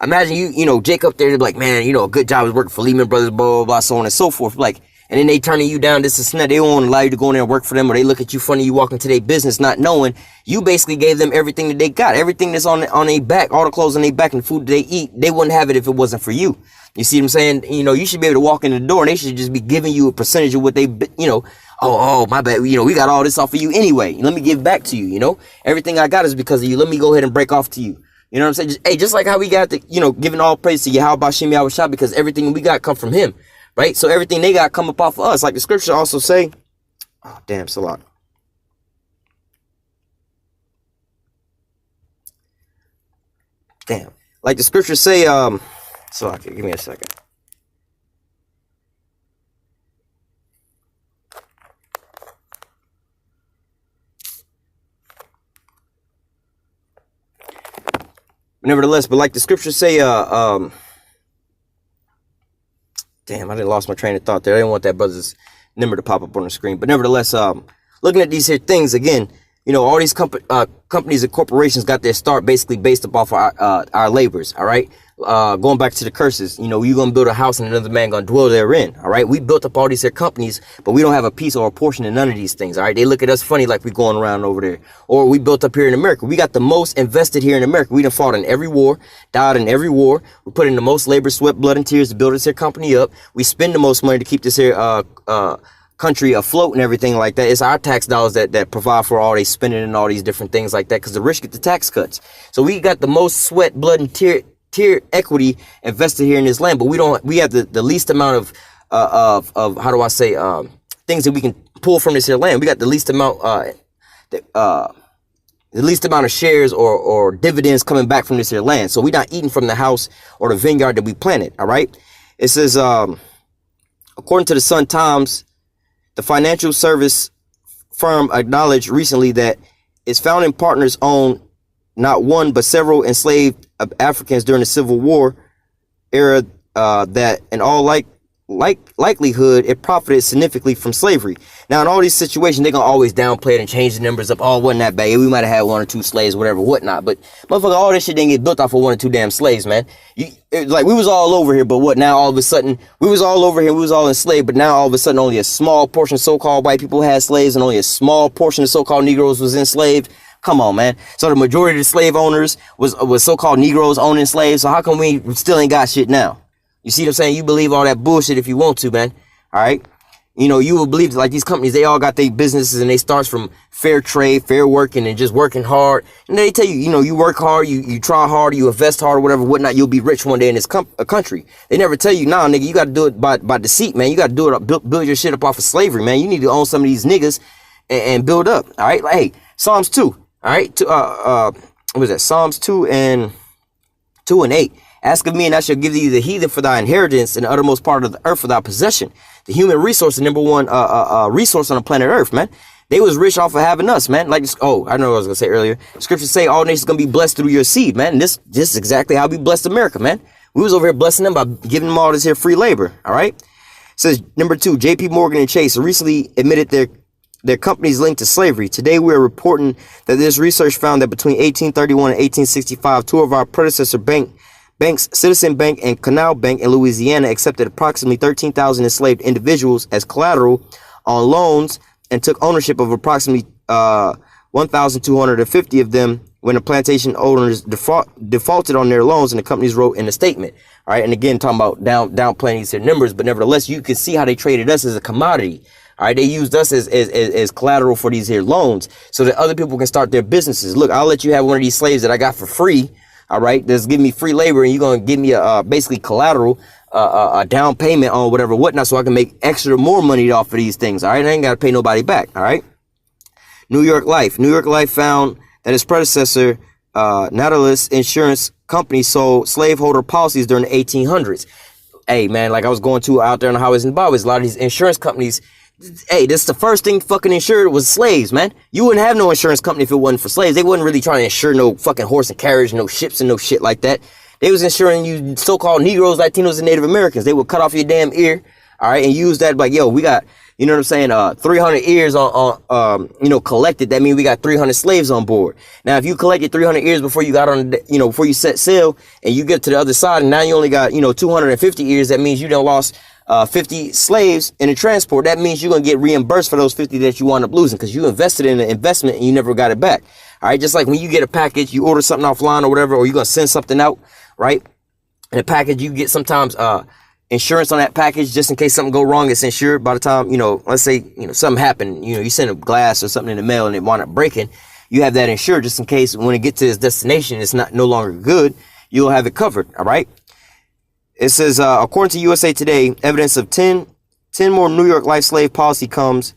imagine you know, Jake up there, they'd be like, man, you know, a good job is working for Lehman Brothers, blah, blah, blah, so on and so forth. Like, and then they turning you down, this and that. They don't want to allow you to go in there and work for them, or they look at you funny, you walk into their business not knowing you basically gave them everything that they got, everything that's on their back, all the clothes on their back and the food that they eat. They wouldn't have it if it wasn't for you. You see what I'm saying? You know, you should be able to walk in the door and they should just be giving you a percentage of what they, you know, oh, my bad. You know, we got all this off of you anyway. Let me give back to you. You know, everything I got is because of you. Let me go ahead and break off to you. You know what I'm saying? Just like how we got the, you know, giving all praise to YAHAWASHI, because everything we got come from him, right? So everything they got come up off of us. Like the scripture also say, oh, damn, Salat. damn, like the scriptures say, so okay, give me a second. Nevertheless, but like the scriptures say, damn, I didn't lost my train of thought there. I didn't want that brother's number to pop up on the screen. But nevertheless, looking at these here things again, you know, all these companies and corporations got their start basically based off our labors. All right. Going back to the curses, you know, you're going to build a house and another man going to dwell therein. All right. We built up all these here companies, but we don't have a piece or a portion in none of these things. All right. They look at us funny like we're going around over there. Or we built up here in America. We got the most invested here in America. We done fought in every war, died in every war. We put in the most labor, sweat, blood, and tears to build this here company up. We spend the most money to keep this here country afloat and everything like that. It's our tax dollars that provide for all they spending and all these different things like that, because the rich get the tax cuts. So we got the most sweat, blood, and tear equity invested here in this land, but we have the least amount of how do I say, things that we can pull from this here land. We got the least amount the least amount of shares or dividends coming back from this here land. So we're not eating from the house or the vineyard that we planted. All right. It says, according to the Sun Times, the financial service firm acknowledged recently that its founding partners owned not one but several enslaved Africans during the Civil War era, that in all likelihood it profited significantly from slavery. Now, in all these situations, they're gonna always downplay it and change the numbers up. Oh, it wasn't that bad. We might have had 1 or 2 slaves, whatever, whatnot. But motherfucker, all this shit didn't get built off of 1 or 2 damn slaves, man. Like, we was all over here, but what now? All of a sudden, we was all over here. We was all enslaved, but now all of a sudden, only a small portion of so-called white people had slaves, and only a small portion of so-called Negroes was enslaved. Come on, man. So the majority of the slave owners was so-called Negroes owning slaves. So how come we still ain't got shit now? You see what I'm saying? You believe all that bullshit if you want to, man. All right. You know, you will believe like these companies, they all got their businesses and they starts from fair trade, fair working, and just working hard. And they tell you, you know, you work hard, you try hard, you invest hard or whatever, whatnot, you'll be rich one day in this country. They never tell you, nah, nigga, you got to do it by deceit, man. You got to do it, build your shit up off of slavery, man. You need to own some of these niggas and build up. All right. Like, hey, Psalms 2. All right. What was that? Psalms 2 and 8. Ask of me, and I shall give thee the heathen for thy inheritance, and the uttermost part of the earth for thy possession. The human resource, the number one resource on the planet Earth, man. They was rich off of having us, man. Like, oh, I know what I was gonna say earlier. Scriptures say all nations gonna be blessed through your seed, man. And this is exactly how we blessed America, man. We was over here blessing them by giving them all this here free labor. All right. It says number 2, J.P. Morgan and Chase recently admitted their companies linked to slavery. Today, we are reporting that this research found that between 1831 and 1865, 2 of our predecessor banks, Citizen Bank and Canal Bank in Louisiana, accepted approximately 13,000 enslaved individuals as collateral on loans and took ownership of approximately 1,250 of them when the plantation owners defaulted on their loans, and the companies wrote in a statement. All right, and again, talking about downplaying these numbers, but nevertheless, you can see how they traded us as a commodity. All right, they used us as collateral for these here loans so that other people can start their businesses. Look, I'll let you have one of these slaves that I got for free. All right, that's giving me free labor, and you're going to give me a basically collateral, a down payment on whatever, whatnot, so I can make more money off of these things. All right, I ain't got to pay nobody back. All right. New York Life found that its predecessor, Nautilus Insurance Company, sold slaveholder policies during the 1800s. Hey, man, like I was going to out there on the highways and byways, a lot of these insurance companies. Hey, this is the first thing fucking insured was slaves, man. You wouldn't have no insurance company if it wasn't for slaves. They wasn't really trying to insure no fucking horse and carriage, no ships and no shit like that. They was insuring you so-called Negroes, Latinos, and Native Americans. They would cut off your damn ear, all right, and use that like, yo, we got, you know what I'm saying, 300 ears on collected. That means we got 300 slaves on board. Now, if you collected 300 ears before you got on, before you set sail, and you get to the other side, and now you only got, 250 ears, that means you done lost 50 slaves in the transport. That means you're going to get reimbursed for those 50 that you wound up losing because you invested in an investment and you never got it back. All right. Just like when you get a package, you order something offline or whatever, or you're going to send something out, right? In a package, you get sometimes insurance on that package just in case something go wrong. It's insured by the time, let's say, something happened, you send a glass or something in the mail and it wound up breaking. You have that insured just in case when it gets to its destination, it's no longer good. You'll have it covered. All right. It says, according to USA Today, evidence of 10 more New York Life slave policy comes.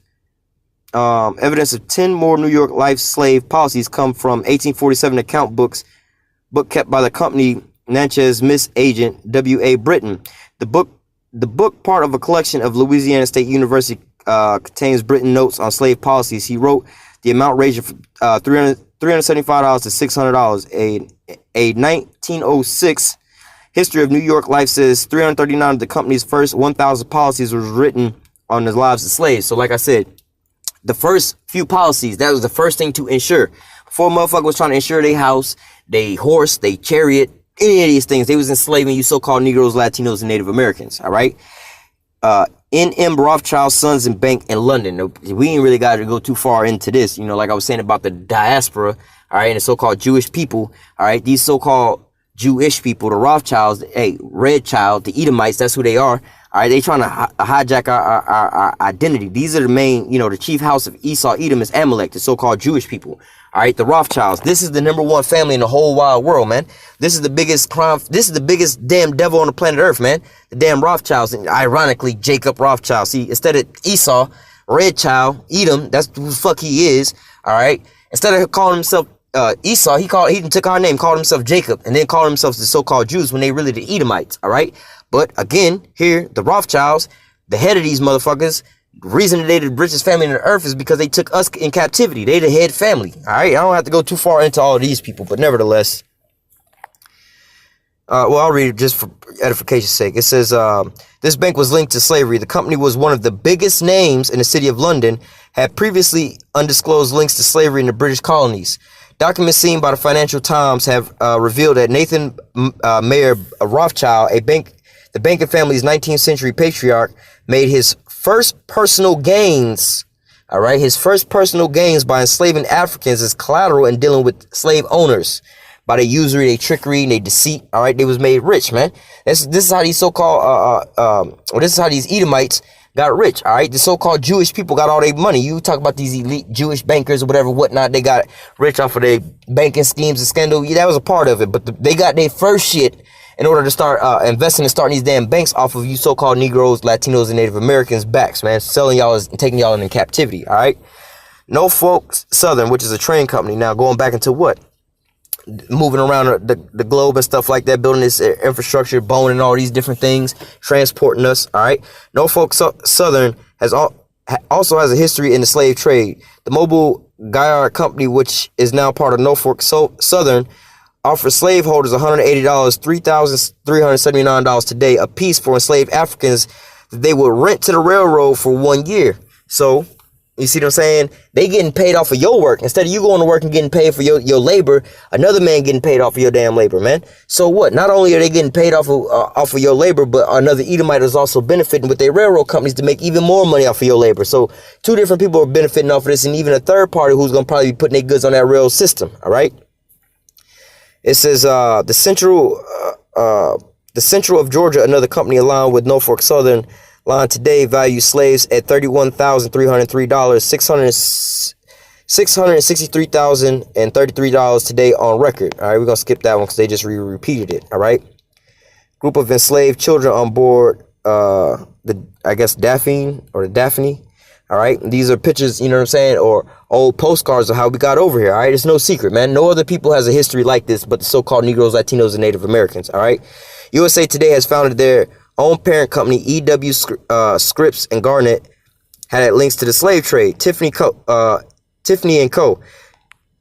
Evidence of 10 more New York Life slave policies come from 1847 account books book kept by the company Natchez Miss Agent W.A. Britton. The book, part of a collection of Louisiana State University, contains Britton notes on slave policies. He wrote the amount ranging from $375 to $600. A 1906 History of New York Life says 339 of the company's first 1,000 policies was written on the lives of slaves. So like I said, the first few policies, that was the first thing to insure. Before a motherfucker was trying to insure their house, their horse, their chariot, any of these things, they was enslaving you so-called Negroes, Latinos, and Native Americans, all right? N.M. Rothschild's Sons and Bank in London. We ain't really got to go too far into this, you know, like I was saying about the diaspora, all right, and the so-called Jewish people, all right? These so-called Jewish people, the Rothschilds, hey, Red Child, the Edomites, that's who they are. All right, they trying to hijack our identity. These are the main, you know, the chief house of Esau Edom is Amalek, the so-called Jewish people. All right, the Rothschilds. This is the #1 family in the whole wide world, man. This is the biggest crime. This is the biggest damn devil on the planet Earth, man. The damn Rothschilds. And ironically, Jacob Rothschild. See, instead of Esau, Red Child, Edom, that's who the fuck he is. All right. Instead of calling himself Esau, he took our name, called himself Jacob, and then called himself the so-called Jews when they really the Edomites. All right. But again, here, the Rothschilds, the head of these motherfuckers, the reason that they're the richest family on the earth is because they took us in captivity. They the head family. All right. I don't have to go too far into all of these people, but nevertheless, well, I'll read it just for edification's sake. It says, this bank was linked to slavery. The company was one of the biggest names in the city of London, had previously undisclosed links to slavery in the British colonies. Documents seen by the Financial Times have revealed that Nathan Mayer Rothschild, the banking family's 19th century patriarch, made his first personal gains, all right, his first personal gains by enslaving Africans as collateral and dealing with slave owners. By their usury, their trickery, and their deceit, all right, they was made rich, man. This is how these so-called, this is how these Edomites got rich, all right? The so-called Jewish people got all their money. You talk about these elite Jewish bankers or whatever, whatnot, they got rich off of their banking schemes and scandal. Yeah, that was a part of it, but they got their first shit in order to start investing and starting these damn banks off of you so-called Negroes, Latinos, and Native Americans' backs, man. Selling y'all and taking y'all in captivity, all right? Norfolk Southern, which is a train company. Now, going back into what? Moving around the globe and stuff like that, building this infrastructure, Boeing and all these different things, transporting us, all right? Norfolk Southern also has a history in the slave trade. The Mobile Gaillard Company, which is now part of Norfolk Southern, offers slaveholders $180, $3,379 today a piece for enslaved Africans that they would rent to the railroad for 1 year. So, you see what I'm saying? They getting paid off of your work. Instead of you going to work and getting paid for your labor, another man getting paid off of your damn labor, man. So what? Not only are they getting paid off of your labor, but another Edomite is also benefiting with their railroad companies to make even more money off of your labor. So two different people are benefiting off of this, and even a third party who's going to probably be putting their goods on that rail system, all right? It says the Central of Georgia, another company aligned with Norfolk Southern line today, values slaves at $31,303, $663,033 today on record. All right, we're gonna skip that one because they just repeated it. All right, group of enslaved children on board I guess Daphne. All right, these are pictures, you know what I'm saying, or old postcards of how we got over here. All right, it's no secret, man. No other people has a history like this but the so-called Negroes, Latinos, and Native Americans. All right, USA Today has founded their own parent company, E.W. Scripps and Garnett, had links to the slave trade. Tiffany & Co.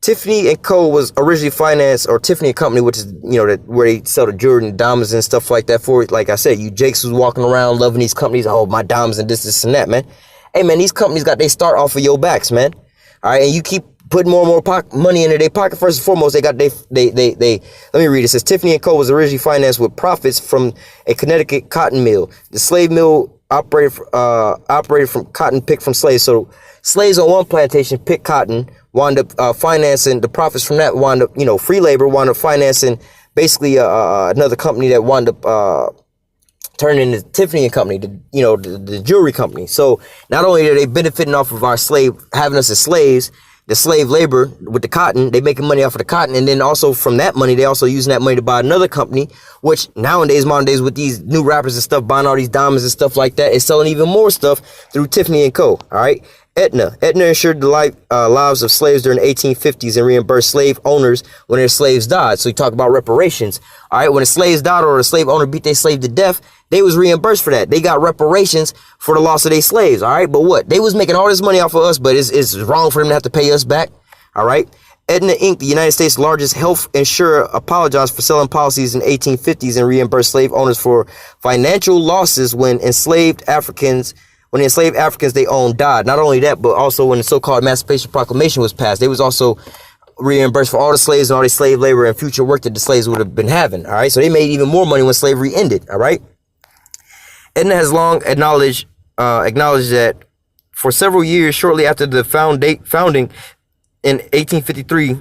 Tiffany & Co. was originally financed, or Tiffany & Company, which is, you know, where they sell the jewelry and diamonds and stuff like that for it. Like I said, you Jakes was walking around loving these companies. Oh, my diamonds and this and that, man. Hey, man, these companies got they start off of your backs, man. All right, and you keep putting more and more money into their pocket. First and foremost, they got let me read it. It says Tiffany & Co. was originally financed with profits from a Connecticut cotton mill. The slave mill operated from cotton picked from slaves. So slaves on one plantation picked cotton, wound up financing the profits from that, wound up, you know, free labor, wound up financing basically another company that wound up turning into Tiffany & Company, the jewelry company. So not only are they benefiting off of our having us as slaves, the slave labor with the cotton, they making money off of the cotton, and then also from that money, they also using that money to buy another company, which nowadays, modern days, with these new rappers and stuff, buying all these diamonds and stuff like that, is selling even more stuff through Tiffany & Co. All right. Aetna insured the lives of slaves during the 1850s and reimbursed slave owners when their slaves died. So you talk about reparations. All right, when the slaves died or the slave owner beat their slave to death, they was reimbursed for that. They got reparations for the loss of their slaves. All right, but what? They was making all this money off of us, but it's wrong for them to have to pay us back. All right. Aetna Inc., the United States' largest health insurer, apologized for selling policies in the 1850s and reimbursed slave owners for financial losses when enslaved Africans they owned died. Not only that, but also when the so-called Emancipation Proclamation was passed, they was also reimbursed for all the slaves and all the slave labor and future work that the slaves would have been having. All right, so they made even more money when slavery ended. All right. Aetna has long acknowledged that for several years, shortly after the founding in 1853,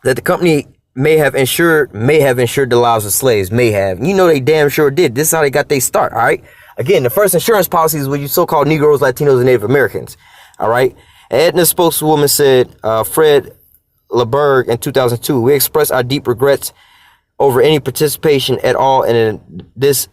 that the company may have insured the lives of slaves. May have. You know they damn sure did. This is how they got their start. All right. Again, the first insurance policies were you so-called Negroes, Latinos, and Native Americans. All right. Aetna spokeswoman said, Fred LeBerg in 2002, we express our deep regrets over any participation at all in this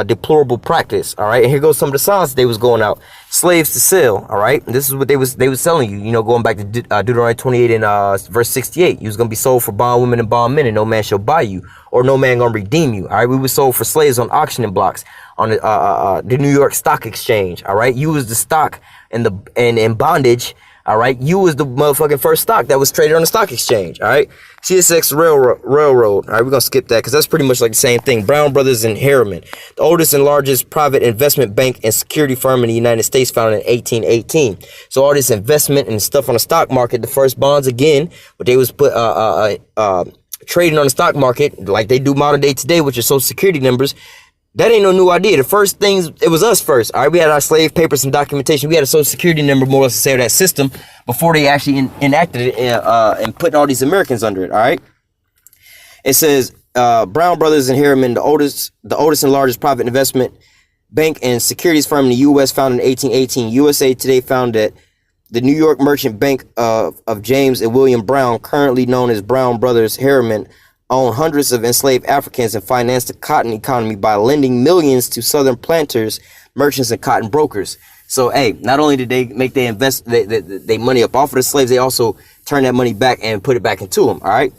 deplorable practice. All right. And here goes some of the signs they was going out. Slaves to sell. All right. And this is what they was selling you, going back to Deuteronomy 28 and verse 68. You was going to be sold for bond women and bond men, and no man shall buy you, or no man going to redeem you. All right. We were sold for slaves on auctioning blocks on the New York Stock Exchange. All right. You was the stock and in bondage. All right. You was the motherfucking first stock that was traded on the stock exchange. All right. CSX Railroad. All right. We're going to skip that because that's pretty much like the same thing. Brown Brothers and Harriman, the oldest and largest private investment bank and security firm in the United States, founded in 1818. So all this investment and stuff on the stock market, the first bonds again, but they was put trading on the stock market like they do modern day today with your social security numbers. That ain't no new idea. The first things, it was us first. All right, we had our slave papers and documentation. We had a social security number, more or less, to say that system before they actually enacted it and putting all these Americans under it. All right. It says Brown Brothers and Harriman, the oldest and largest private investment bank and securities firm in the U.S., founded in 1818. USA Today found that the New York Merchant Bank of James and William Brown, currently known as Brown Brothers Harriman, owned hundreds of enslaved Africans and financed the cotton economy by lending millions to southern planters, merchants, and cotton brokers. So, hey, not only did they make they money up off of the slaves, they also turned that money back and put it back into them. All right.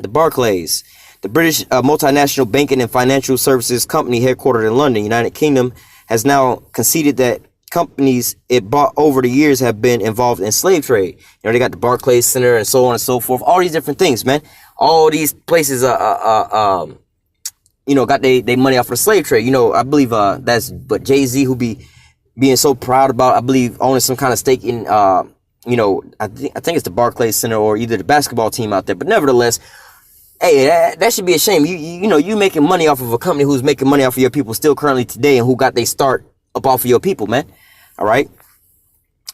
The Barclays, the British multinational banking and financial services company headquartered in London, United Kingdom, has now conceded that companies it bought over the years have been involved in slave trade. They got the Barclays Center and so on and so forth. All these different things, man. All these places, got they money off of the slave trade. I believe that's but Jay-Z who be being so proud about, I believe, owning some kind of stake in, I think it's the Barclays Center or either the basketball team out there. But nevertheless, hey, that should be a shame. You making money off of a company who's making money off of your people still currently today and who got they start up off of your people, man. All right.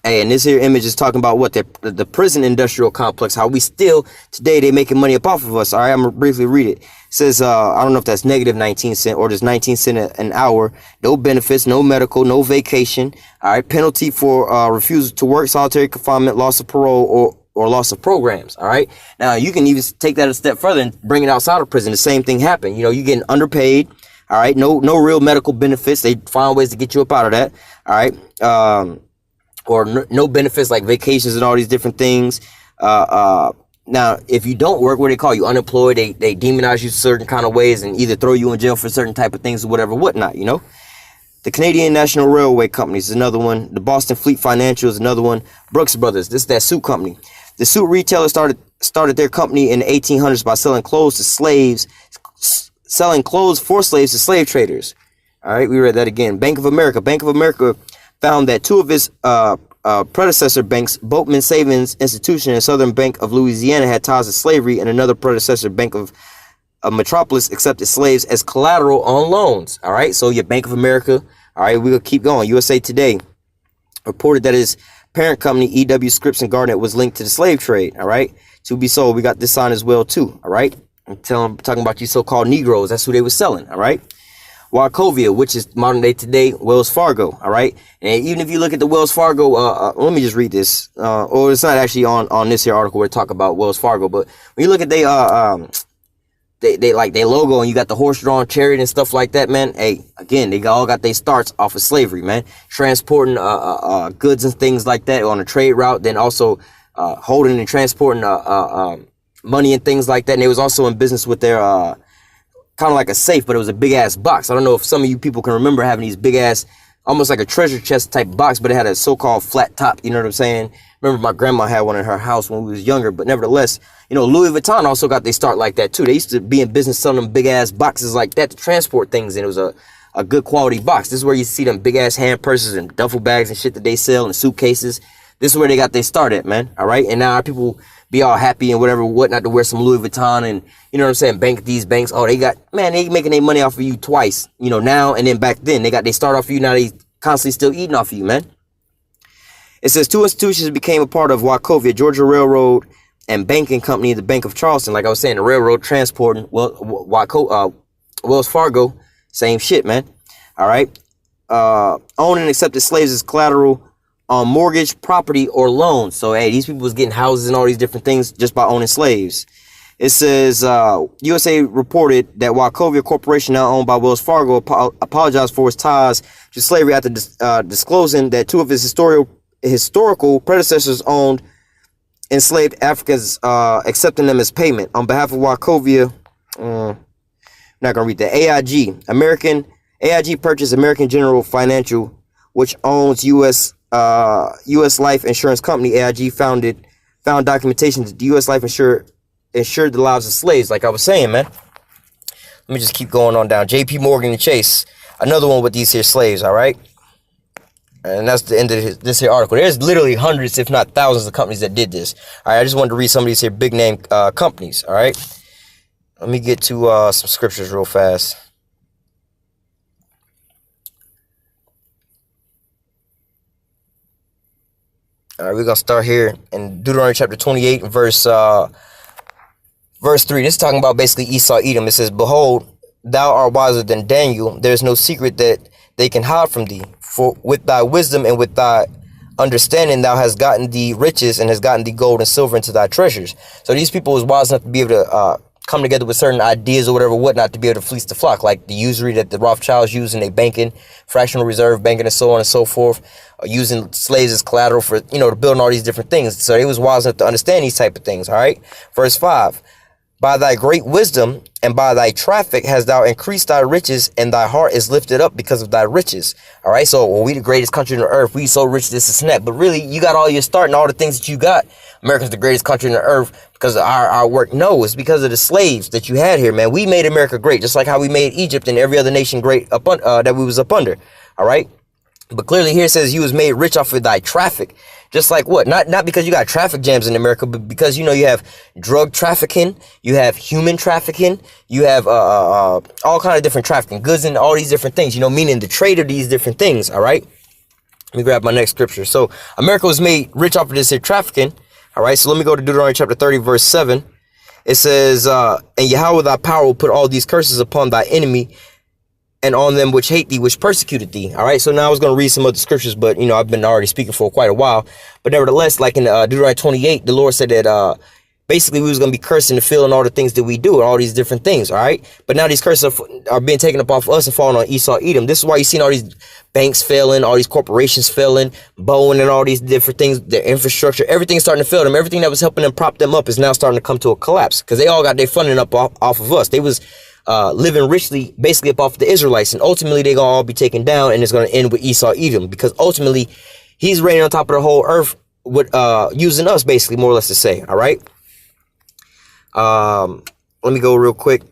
Hey, and this here image is talking about what the prison industrial complex, how we still today they making money up off of us. All right, I'm gonna briefly read it. It says, I don't know if that's negative 19 cents or just 19 cents an hour. No benefits, no medical, no vacation. All right, penalty for refusal to work, solitary confinement, loss of parole, or loss of programs. All right. Now you can even take that a step further and bring it outside of prison. The same thing happened. You getting underpaid. All right. No real medical benefits. They find ways to get you up out of that. All right. Or no benefits like vacations and all these different things. Now, if you don't work, what do they call you? Unemployed. They demonize you certain kind of ways and either throw you in jail for certain type of things or whatever, whatnot, The Canadian National Railway Company is another one. The Boston Fleet Financial is another one. Brooks Brothers, this is that suit company. The suit retailer started their company in the 1800s by selling clothes for slaves to slave traders. All right, we read that again. Bank of America found that two of its predecessor banks, Boatman Savings Institution and Southern Bank of Louisiana, had ties to slavery, and another predecessor bank of Metropolis accepted slaves as collateral on loans. All right, so your Bank of America. All right, we'll keep going. USA Today reported that its parent company, E.W. Scripps and Garnett, was linked to the slave trade. All right, to be sold. We got this sign as well too. All right, I'm talking about these so-called Negroes. That's who they were selling. All right. Wachovia, which is modern day today Wells Fargo. All right. And even if you look at the Wells Fargo, let me just read this. Or it's not actually on this here article where we talk about Wells Fargo, but when you look at they like their logo, and you got the horse-drawn chariot and stuff like that, man. Hey, again, they all got their starts off of slavery, man. Transporting goods and things like that on a trade route, then also holding and transporting money and things like that. And they was also in business with their kind of like a safe, but it was a big ass box. I don't know if some of you people can remember having these big ass, almost like a treasure chest type box, but it had a so-called flat top. You know what I'm saying? Remember my grandma had one in her house when we was younger, but nevertheless, you know, Louis Vuitton also got their start like that too. They used to be in business selling them big ass boxes like that to transport things, and it was a good quality box. This is where you see them big ass hand purses and duffel bags and shit that they sell, and suitcases. This is where they got their start at, man. All right, and now our people be all happy and whatever, whatnot, to wear some Louis Vuitton, and you know what I'm saying, bank these banks. Oh, they making their money off of you twice, you know, now and then back then. They start off of you, now they constantly still eating off of you, man. It says 2 institutions became a part of Wachovia, Georgia Railroad and Banking Company, the Bank of Charleston. Like I was saying, the railroad transporting, Wells Fargo, same shit, man. All right. Owned and accepted slaves as collateral on mortgage, property, or loans. So, hey, these people was getting houses and all these different things just by owning slaves. It says, USA reported that Wachovia Corporation, now owned by Wells Fargo, apologized for its ties to slavery after disclosing that 2 of his historical predecessors owned enslaved Africans, accepting them as payment. On behalf of Wachovia, I'm not going to read that. AIG purchased American General Financial, which owns U.S. Life Insurance Company. AIG found documentation that the U.S. Life insured the lives of slaves, like I was saying, man. Let me just keep going on down. J.P. Morgan and Chase, another one with these here slaves, all right? And that's the end of this here article. There's literally hundreds, if not thousands, of companies that did this. All right, I just wanted to read some of these here big name companies, all right? Let me get to some scriptures real fast. All right, we're going to start here in Deuteronomy chapter 28, verse 3. This is talking about basically Esau Edom. It says, "Behold, thou art wiser than Daniel. There is no secret that they can hide from thee. For with thy wisdom and with thy understanding thou hast gotten thee riches and hast gotten thee gold and silver into thy treasures." So these people was wise enough to be able to come together with certain ideas or whatever, whatnot, to be able to fleece the flock, like the usury that the Rothschilds use in their banking, fractional reserve banking, and so on and so forth, using slaves as collateral for, you know, to build all these different things. So they was wise enough to understand these type of things, all right? Verse 5, "By thy great wisdom and by thy traffic hast thou increased thy riches, and thy heart is lifted up because of thy riches." All right, so well, we the greatest country on the earth. We so rich, this is that. But really, you got all your start and all the things that you got. America's the greatest country on the earth because of our work. No, it's because of the slaves that you had here, man. We made America great, just like how we made Egypt and every other nation great that we was up under. All right. But clearly here it says you was made rich off of thy traffic. Just like what? Not because you got traffic jams in America, but because, you know, you have drug trafficking, you have human trafficking, you have all kind of different trafficking, goods and all these different things, you know, meaning the trade of these different things. All right. Let me grab my next scripture. So America was made rich off of this here trafficking. All right. So let me go to Deuteronomy chapter 30, verse 7. It says, "And Yahweh thy power will put all these curses upon thy enemy, and on them which hate thee, which persecuted thee." All right. So now I was going to read some other scriptures, but, you know, I've been already speaking for quite a while. But nevertheless, like in Deuteronomy 28, the Lord said that basically we was going to be cursing the field and all the things that we do and all these different things. All right. But now these curses are being taken up off of us and falling on Esau Edom. This is why you're seeing all these banks failing, all these corporations failing, Boeing and all these different things, their infrastructure, everything's starting to fail them. Everything that was helping them prop them up is now starting to come to a collapse because they all got their funding up off of us. They was living richly, basically up off the Israelites, and ultimately they're gonna all be taken down, and it's gonna end with Esau Edom because ultimately he's reigning on top of the whole earth with using us, basically, more or less to say. All right. Let me go real quick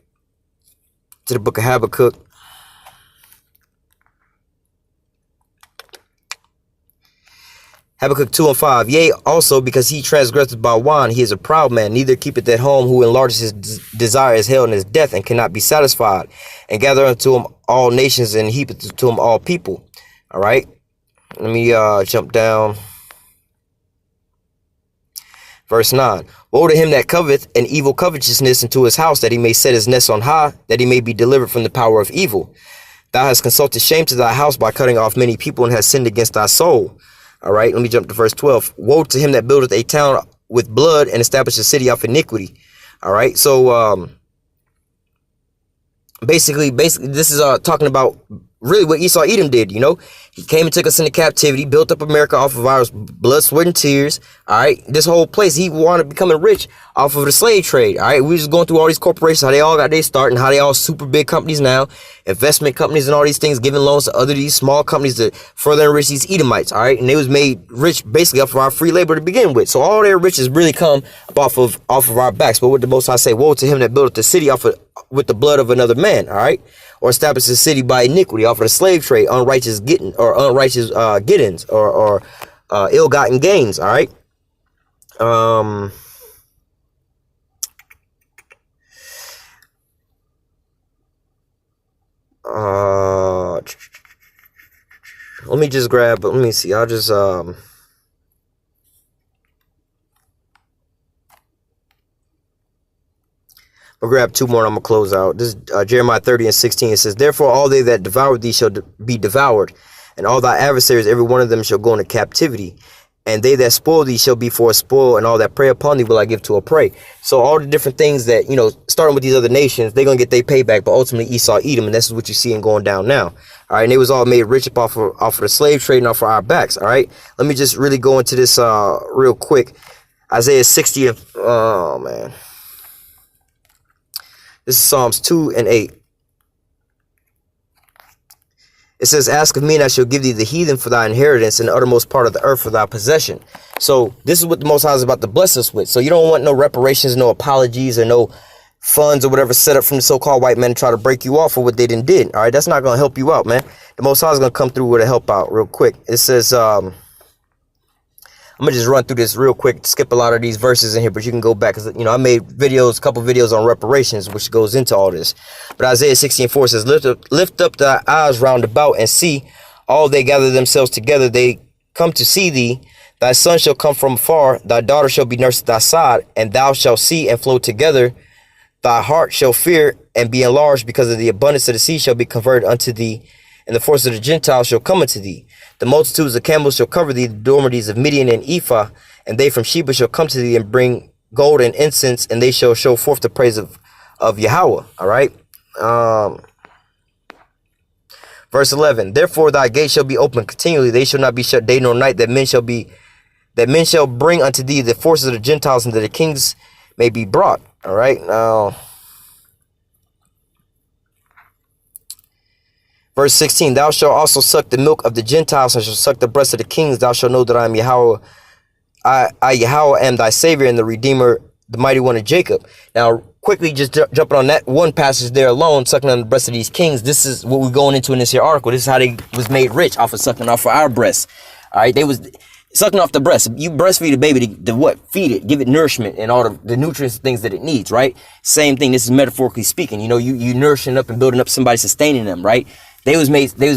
to the book of Habakkuk. Habakkuk 2 and 5. "Yea, also because he transgressed by wine, he is a proud man, neither keepeth at home, who enlarges his desire is held in his death, and cannot be satisfied, and gather unto him all nations, and heapeth to him all people." All right. Let me jump down. Verse 9. "Woe to him that coveteth an evil covetousness into his house, that he may set his nest on high, that he may be delivered from the power of evil. Thou hast consulted shame to thy house by cutting off many people, and hast sinned against thy soul." All right, let me jump to verse 12. "Woe to him that buildeth a town with blood, and establishes a city of iniquity." All right, so basically this is talking about really what Esau Edom did. You know, he came and took us into captivity, built up America off of our blood, sweat, and tears. All right, this whole place, he wanted becoming rich off of the slave trade. All right, we just going through all these corporations, how they all got their start, and how they all super big companies now, investment companies and all these things, giving loans to other these small companies to further enrich these Edomites. All right, and they was made rich basically off of our free labor to begin with. So all their riches really come off of our backs. But what the Most High say, woe to him that buildeth the city with the blood of another man. All right, or establish the city by iniquity, off of the slave trade, unrighteous gettings, or ill-gotten gains. All right. Let me just grab. Let me see. I'll just I'll grab two more and I'm going to close out. This is Jeremiah 30:16. It says, therefore all they that devour thee shall be devoured, and all thy adversaries, every one of them shall go into captivity. And they that spoil thee shall be for a spoil, and all that prey upon thee will I give to a prey. So all the different things that, you know, starting with these other nations, they're going to get their payback, but ultimately Esau Edom, and this is what you're seeing going down now. All right, and they was all made rich off of the slave trade and off of our backs. All right, let me just really go into this real quick. Isaiah 60, oh man. This is Psalms 2:8. It says, ask of me and I shall give thee the heathen for thy inheritance and the uttermost part of the earth for thy possession. So this is what the Most High is about to bless us with. So you don't want no reparations, no apologies, or no funds or whatever set up from the so-called white men to try to break you off for what they did. All right, that's not going to help you out, man. The Most High is going to come through with a help out real quick. It says, I'm going to just run through this real quick, skip a lot of these verses in here, but you can go back, because, you know, I made videos, a couple videos on reparations, which goes into all this. But Isaiah 60:4 says, lift up thy eyes round about and see, all they gather themselves together, they come to see thee. Thy son shall come from afar, thy daughter shall be nursed at thy side, and thou shalt see and flow together. Thy heart shall fear and be enlarged, because of the abundance of the sea shall be converted unto thee, and the force of the Gentiles shall come unto thee. The multitudes of camels shall cover thee, the dormities of Midian and Ephah, and they from Sheba shall come to thee and bring gold and incense, and they shall show forth the praise of YAHAWAH. All right. Verse 11. Therefore thy gate shall be open continually; they shall not be shut day nor night. That men shall bring unto thee the forces of the Gentiles, and that the kings may be brought. All right. Now, verse 16, thou shalt also suck the milk of the Gentiles, and shalt suck the breast of the kings. Thou shalt know that I am YAHAWAH. I YAHAWAH am thy Savior and the Redeemer, the Mighty One of Jacob. Now, quickly just jumping on that one passage there alone, sucking on the breast of these kings. This is what we're going into in this here article. This is how they was made rich, off of sucking off of our breasts. All right, they was sucking off the breast. You breastfeed a baby to what? Feed it, give it nourishment and all the nutrients and things that it needs, right? Same thing. This is metaphorically speaking. You know, you nourishing up and building up somebody, sustaining them, right? They was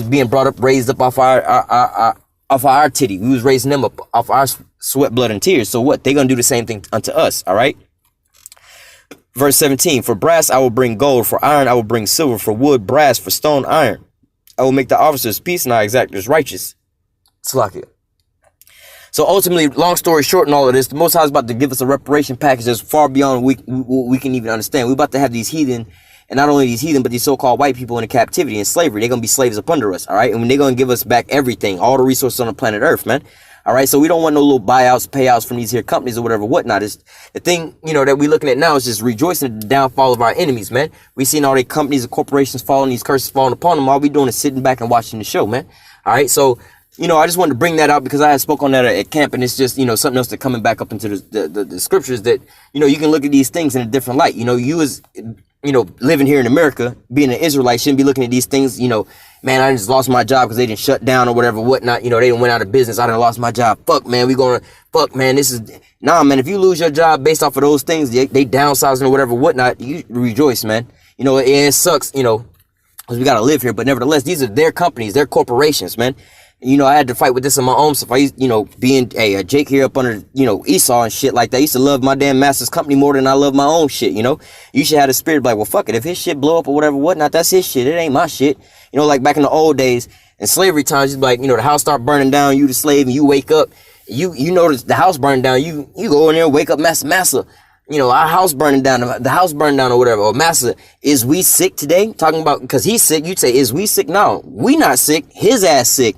being brought up, raised up off our titty. We was raising them up off our sweat, blood, and tears. So what? They gonna do the same thing unto us. All right. Verse 17. For brass I will bring gold. For iron I will bring silver. For wood brass. For stone iron. I will make the officers peace, and I exactors righteous. Slakia. So ultimately, long story short, in all of this, the Most High is about to give us a reparation package that's far beyond what we can even understand. We're about to have these heathen. And not only these heathen, but these so-called white people in captivity and slavery. They're going to be slaves up under us, all right? And when they're going to give us back everything, all the resources on the planet Earth, man. All right? So we don't want no little buyouts, payouts from these here companies or whatever, whatnot. It's the thing, you know, that we're looking at now is just rejoicing at the downfall of our enemies, man. We seen all the companies and corporations falling, these curses falling upon them. All we doing is sitting back and watching the show, man. All right? So, you know, I just wanted to bring that out because I had spoke on that at camp, and it's just, you know, something else that coming back up into the scriptures that, you know, you can look at these things in a different light. You know, you know, living here in America, being an Israelite, shouldn't be looking at these things, you know, man, I just lost my job because they didn't shut down or whatever, whatnot. You know, they didn't went out of business. I done lost my job. Fuck, man, fuck, man, nah, man, if you lose your job based off of those things, they downsizing or whatever, whatnot, you rejoice, man. You know, it sucks, you know, because we got to live here. But nevertheless, these are their companies, their corporations, man. You know, I had to fight with this in my own stuff. I used, you know, being a Jake here up under, you know, Esau and shit like that. I used to love my damn master's company more than I love my own shit, you know. You should have the spirit like, well, fuck it. If his shit blow up or whatever, whatnot, that's his shit. It ain't my shit. You know, like back in the old days, in slavery times, you'd be like, you know, the house start burning down, you the slave, and you wake up, you notice the house burning down, you go in there and wake up massa. you know, our house burning down, the house burning down or whatever. Or master, is we sick today? Talking about, because he's sick, you'd say, is we sick? No, we not sick. His ass sick.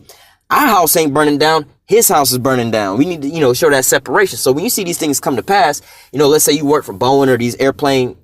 Our house ain't burning down. His house is burning down. We need to, you know, show that separation. So when you see these things come to pass, you know, let's say you work for Boeing or these airplane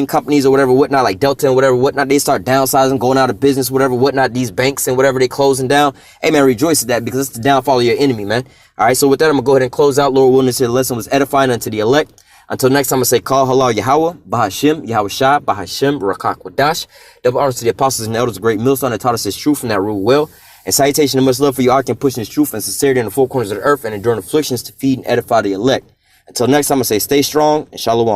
companies or whatever, whatnot, like Delta and whatever, whatnot, they start downsizing, going out of business, whatever, whatnot, these banks and whatever, they closing down. Hey, man, rejoice at that, because it's the downfall of your enemy, man. All right, so with that, I'm going to go ahead and close out. Lord willing, this lesson was edifying unto the elect. Until next time, I'm going to say, call halal Yahawah, Bahashim, YAHAWASHI, Bahashim, Rakak Wadash. Double honors to the apostles and elders of great millstone that taught us this truth and that rule well. And salutation and much love for your arc and pushing this truth and sincerity in the four corners of the earth and enduring afflictions to feed and edify the elect. Until next time, I'm going to say, stay strong and shalom.